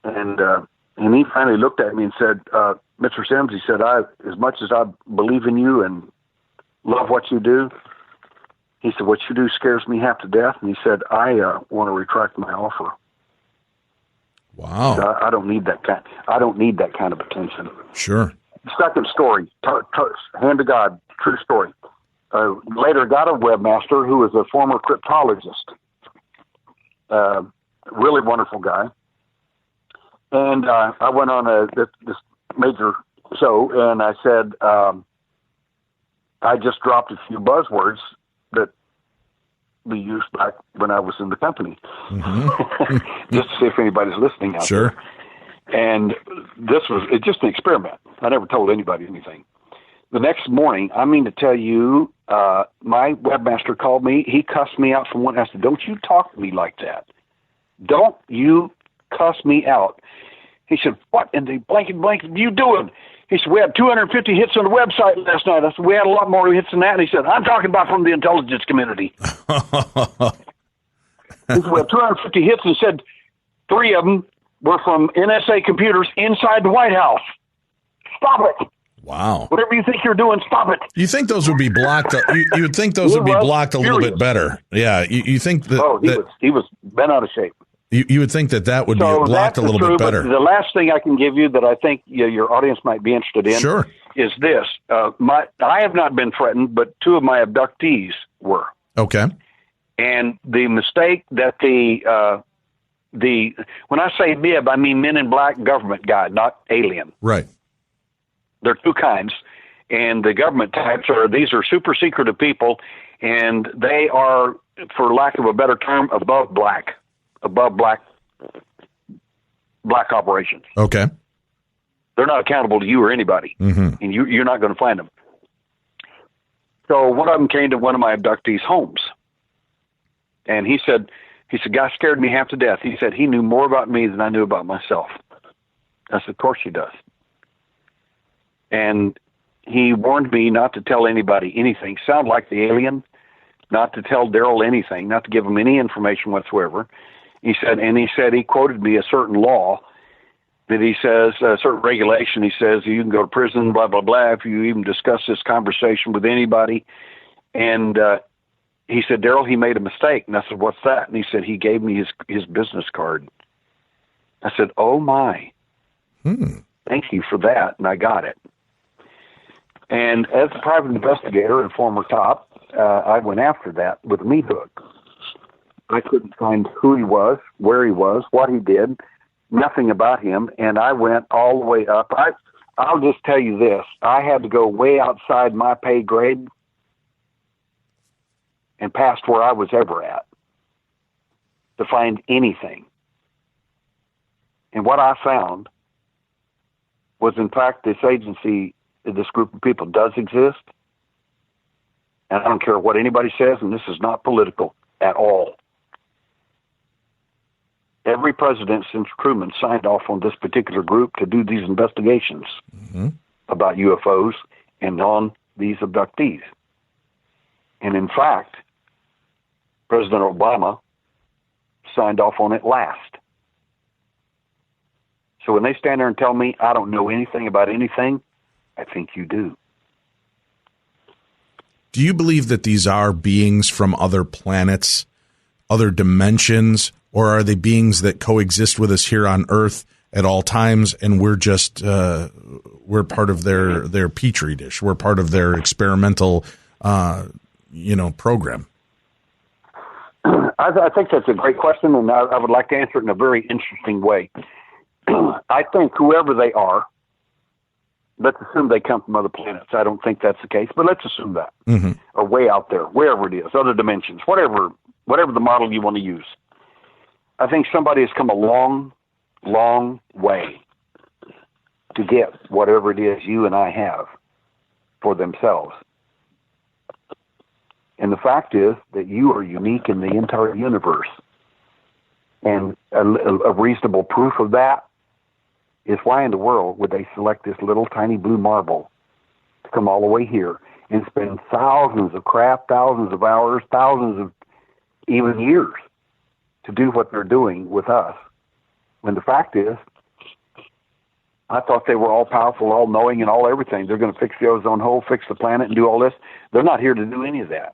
and he finally looked at me and said, "Mr. Sims," he said, "as much as I believe in you and love what you do," he said, "what you do scares me half to death." And he said, "I want to retract my offer." Wow. So I don't need that kind. I don't need that kind of attention. Sure. Second story, hand to God, true story. Later got a webmaster who was a former cryptologist. Really wonderful guy. And I went on this major show, and I said, I just dropped a few buzzwords that we used back when I was in the company, just to see if anybody's listening out there. And this was just an experiment. I never told anybody anything. The next morning, I mean to tell you, my webmaster called me. He cussed me out from one. I said, "Don't you talk to me like that. Don't you cuss me out." He said, "What in the blanket are you doing?" He said, "We had 250 hits on the website last night." I said, "We had a lot more hits than that." And he said, "I'm talking about from the intelligence community." He said, "We had 250 hits," and said 3 of them were from NSA computers inside the White House. Stop it. Wow. Whatever you think you're doing, stop it. You think those would be blocked? You would think those would be blocked a little bit better. Yeah. You think that? Oh, he was bent out of shape. You would think that would be blocked a little bit better. The last thing I can give you that I think your audience might be interested in is this. I have not been threatened, but 2 of my abductees were. Okay. And the mistake that when I say MIB, I mean Men in Black government guy, not alien. Right. There are 2 kinds. And the government types these are super secretive people, and they are, for lack of a better term, above black operations. Okay. They're not accountable to you or anybody, and you're not going to find them. So one of them came to one of my abductees' homes, and he said, "Guy scared me half to death." He said he knew more about me than I knew about myself. I said, "Of course he does." And he warned me not to tell anybody anything. Sound like the alien, not to tell Derrel anything, not to give him any information whatsoever. He said he quoted me a certain law that he says, a certain regulation. He says you can go to prison, blah, blah, blah, if you even discuss this conversation with anybody. And he said, "Derrel, he made a mistake." And I said, "What's that?" And he said, he gave me his business card. I said, "Oh my, thank you for that." And I got it. And as a private investigator and former cop, I went after that with a meat hook. I couldn't find who he was, where he was, what he did, nothing about him. And I went all the way up. I'll just tell you this. I had to go way outside my pay grade and past where I was ever at to find anything. And what I found was, in fact, this agency, this group of people does exist. And I don't care what anybody says, and this is not political at all. Every president since Truman signed off on this particular group to do these investigations about UFOs and on these abductees. And in fact, President Obama signed off on it last. So when they stand there and tell me I don't know anything about anything, I think you do. Do you believe that these are beings from other planets, other dimensions, or are they beings that coexist with us here on Earth at all times, and we're just we're part of their petri dish, we're part of their experimental program? I think that's a great question, and I would like to answer it in a very interesting way. I think whoever they are, let's assume they come from other planets. I don't think that's the case, but let's assume that. Or way out there, wherever it is, other dimensions, whatever the model you want to use. I think somebody has come a long, long way to get whatever it is you and I have for themselves. And the fact is that you are unique in the entire universe. And a reasonable proof of that is why in the world would they select this little tiny blue marble to come all the way here and spend thousands of craft, thousands of hours, thousands of even years to do what they're doing with us, when the fact is, I thought they were all powerful, all knowing, and all everything. They're going to fix the ozone hole, fix the planet, and do all this. They're not here to do any of that.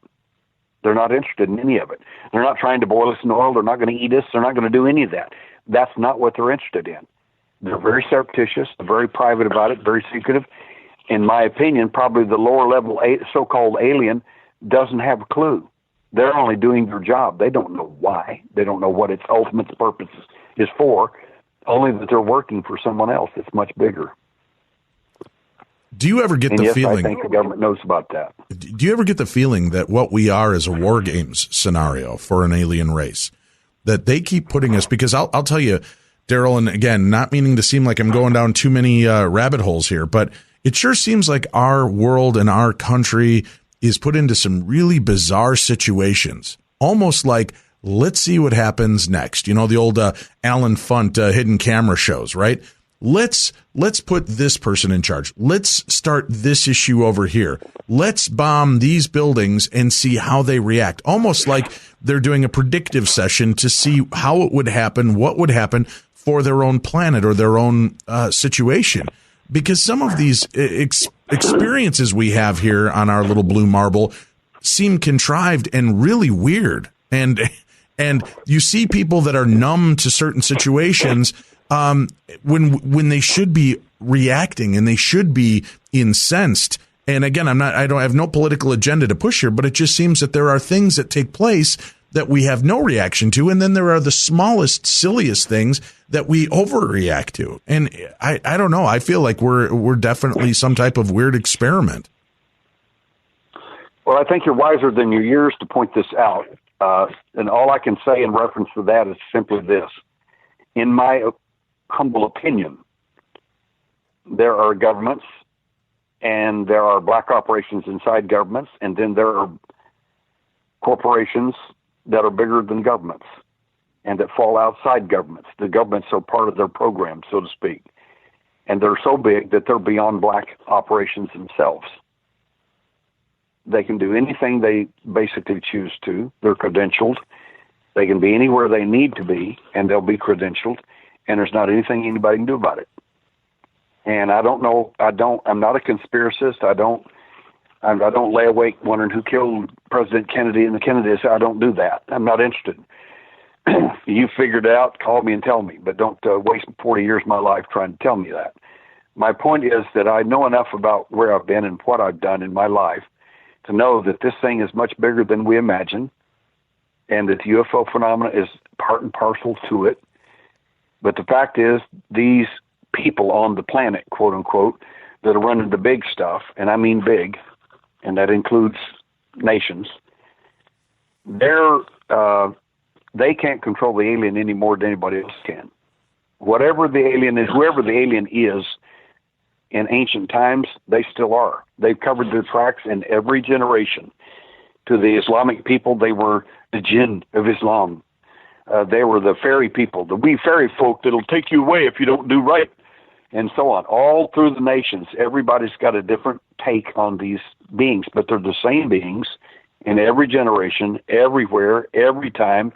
They're not interested in any of it. They're not trying to boil us in oil. They're not going to eat us. They're not going to do any of that. That's not what they're interested in. They're very surreptitious, very private about it, very secretive. In my opinion, probably the lower level so-called alien doesn't have a clue. They're only doing their job. They don't know why. They don't know what its ultimate purpose is for, only that they're working for someone else that's much bigger. Do you ever get the feeling? I think the government knows about that. Do you ever get the feeling that what we are is a war games scenario for an alien race? That they keep putting us, because I'll tell you, Derrel, and again, not meaning to seem like I'm going down too many rabbit holes here, but it sure seems like our world and our country is put into some really bizarre situations, almost like, let's see what happens next. You know, the old Alan Funt hidden camera shows, right? Let's put this person in charge. Let's start this issue over here. Let's bomb these buildings and see how they react. Almost like they're doing a predictive session to see how it would happen, what would happen for their own planet or their own situation. Because some of these experiences we have here on our little blue marble seem contrived and really weird. And you see people that are numb to certain situations when they should be reacting and they should be incensed. And again, I don't have no political agenda to push here, but it just seems that there are things that take place that we have no reaction to, and then there are the smallest, silliest things that we overreact to. And I don't know. I feel like we're definitely some type of weird experiment. Well, I think you're wiser than your years to point this out. And all I can say in reference to that is simply this. In my humble opinion, there are governments and there are black operations inside governments, and then there are corporations that are bigger than governments and that fall outside governments. The governments are part of their program, so to speak. And they're so big that they're beyond black operations themselves. They can do anything they basically choose to. They're credentialed. They can be anywhere they need to be, and they'll be credentialed, and there's not anything anybody can do about it. And I don't know, I'm not a conspiracist. I don't lay awake wondering who killed President Kennedy and the Kennedys. I don't do that. I'm not interested. You figured it out, call me and tell me, but don't waste 40 years of my life trying to tell me that. My point is that I know enough about where I've been and what I've done in my life to know that this thing is much bigger than we imagine, and that the UFO phenomena is part and parcel to it. But the fact is, these people on the planet, quote unquote, that are running the big stuff, and I mean big, and that includes nations, they can't control the alien any more than anybody else can. Whatever the alien is, whoever the alien is, in ancient times, they still are. They've covered their tracks in every generation. To the Islamic people, they were the jinn of Islam. They were the fairy people, the wee fairy folk that'll take you away if you don't do right, and so on. All through the nations, everybody's got a different take on these beings, but they're the same beings in every generation, everywhere, every time.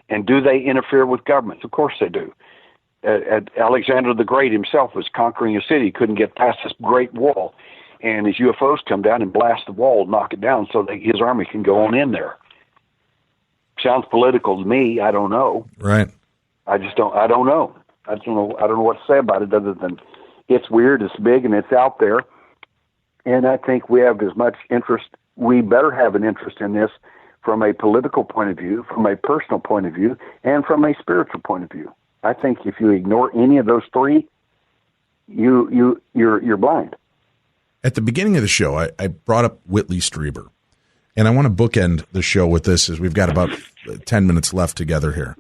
And do they interfere with governments? Of course they do. Alexander the Great himself was conquering a city, couldn't get past this great wall, and his UFOs come down and blast the wall, knock it down so that his army can go on in there. Sounds political to me. I don't know. Right. I don't know. I don't know what to say about it other than it's weird, it's big, and it's out there. And I think we have as much interest. We better have an interest in this from a political point of view, from a personal point of view, and from a spiritual point of view. I think if you ignore any of those three, you're blind. At the beginning of the show, I brought up Whitley Strieber, and I want to bookend the show with this as we've got about 10 minutes left together here.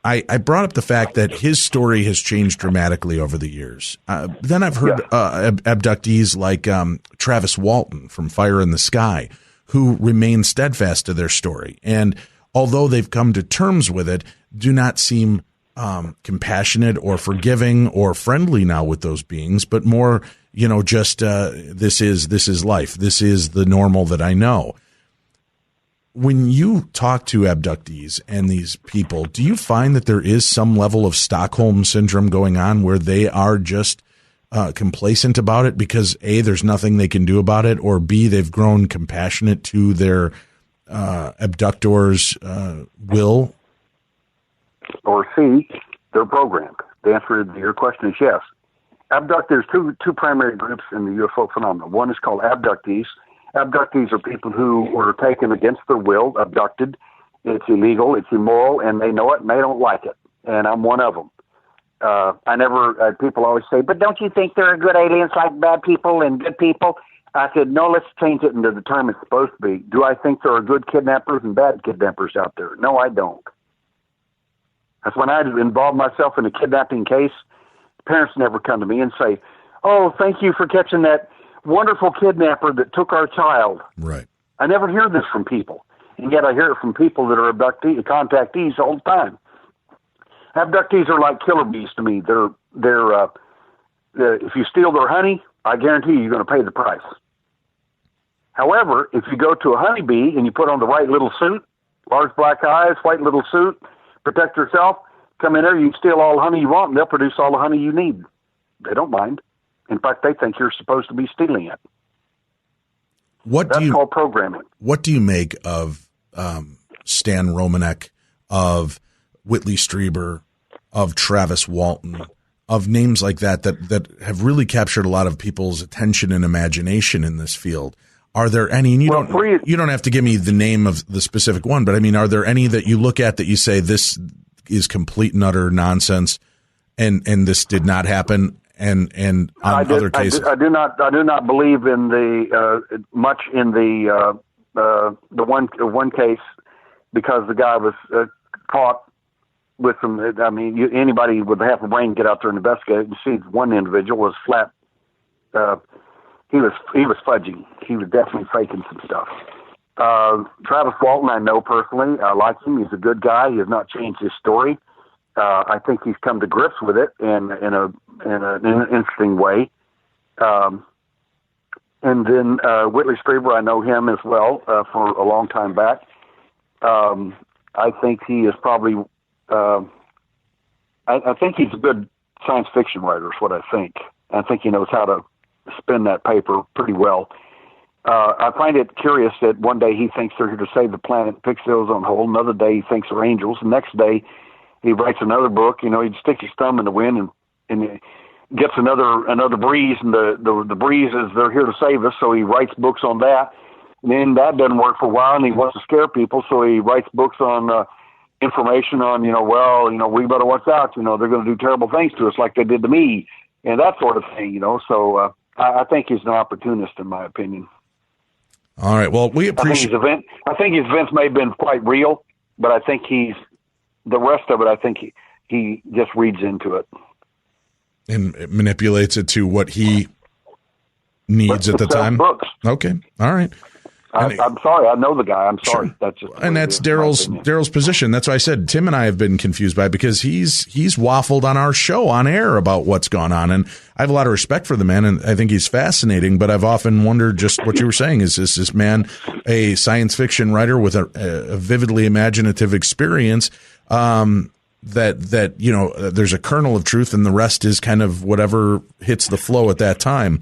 I brought up the fact that his story has changed dramatically over the years. Then I've heard abductees like Travis Walton from Fire in the Sky, who remain steadfast to their story. And although they've come to terms with it, do not seem compassionate or forgiving or friendly now with those beings, but more, just this is life. This is the normal that I know. When you talk to abductees and these people, do you find that there is some level of Stockholm syndrome going on where they are just complacent about it because A, there's nothing they can do about it, or B, they've grown compassionate to their abductors' will? Or C, they're programmed. The answer to your question is yes. There's two primary groups in the UFO phenomenon. One is called abductees. Abductees are people who were taken against their will, abducted. It's illegal, it's immoral, and they know it, and they don't like it. And I'm one of them. People always say, but don't you think there are good aliens like bad people and good people? I said, no, let's change it into the term it's supposed to be. Do I think there are good kidnappers and bad kidnappers out there? No, I don't. That's when I involved myself in a kidnapping case. Parents never come to me and say, oh, thank you for catching that wonderful kidnapper that took our child. Right. I never hear this from people. And yet I hear it from people that are contactees all the time. Abductees are like killer bees to me. They're if you steal their honey, I guarantee you're going to pay the price. However, if you go to a honeybee and you put on the right little suit, large black eyes, white little suit, protect yourself, come in there, you can steal all the honey you want, and they'll produce all the honey you need. They don't mind. In fact, they think you're supposed to be stealing it. That's called programming. What do you make of Stan Romanek, of Whitley Strieber, of Travis Walton, of names like that have really captured a lot of people's attention and imagination in this field? Are there any, and you don't have to give me the name of the specific one, but I mean, are there any that you look at that you say this is complete and utter nonsense and this did not happen? And on other cases, I do not believe in the much in the one case, because the guy was caught with some. I mean, anybody with half a brain get out there and investigate. You see, one individual was flat. He was fudging. He was definitely faking some stuff. Travis Walton, I know personally. I like him. He's a good guy. He has not changed his story. I think he's come to grips with it in an interesting way. And then Whitley Strieber, I know him as well for a long time back. I think he is probably. I think he's a good science fiction writer. Is what I think. I think he knows how to spin that paper pretty well. I find it curious that one day he thinks they're here to save the planet, fix the ozone hole. Another day he thinks they're angels. The next day he writes another book. He'd stick his thumb in the wind and gets another breeze, and the breeze is they're here to save us. So he writes books on that. And then that doesn't work for a while, and he wants to scare people. So he writes books on information on we better watch out. They're going to do terrible things to us like they did to me, and that sort of thing. So I think he's an opportunist, in my opinion. All right. Well, we appreciate. I think his events may have been quite real, but I think the rest of it. I think he just reads into it and it manipulates it to what he needs at the time. Books. Okay, all right. I'm sorry. I know the guy. I'm sorry. Sure. That's just and that's Derrel's position. That's why I said Tim and I have been confused by it because he's waffled on our show on air about what's gone on, and I have a lot of respect for the man, and I think he's fascinating. But I've often wondered just what you were saying: is this man a science fiction writer with a vividly imaginative experience? That you know, there's a kernel of truth, and the rest is kind of whatever hits the flow at that time.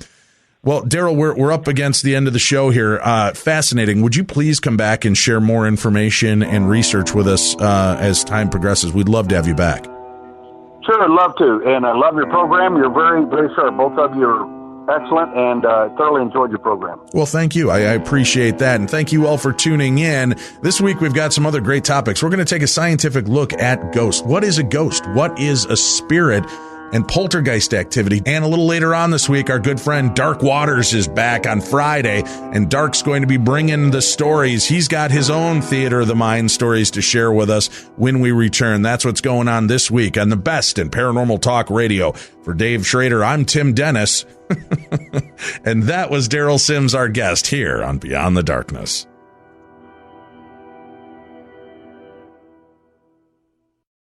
Well, Derrel, we're up against the end of the show here. Fascinating. Would you please come back and share more information and research with us as time progresses? We'd love to have you back. Sure, I'd love to. And I love your program. You're very, very sharp. Both of you are excellent, and thoroughly enjoyed your program. Well, thank you. I appreciate that. And thank you all for tuning in. This week, we've got some other great topics. We're going to take a scientific look at ghosts. What is a ghost? What is a spirit? And poltergeist activity. And a little later on this week, our good friend Dark Waters is back on Friday, and Dark's going to be bringing the stories. He's got his own Theater of the Mind stories to share with us when we return. That's what's going on this week on the best in paranormal talk radio. For Dave Schrader, I'm Tim Dennis. And that was Derrel Sims, our guest here on Beyond the Darkness.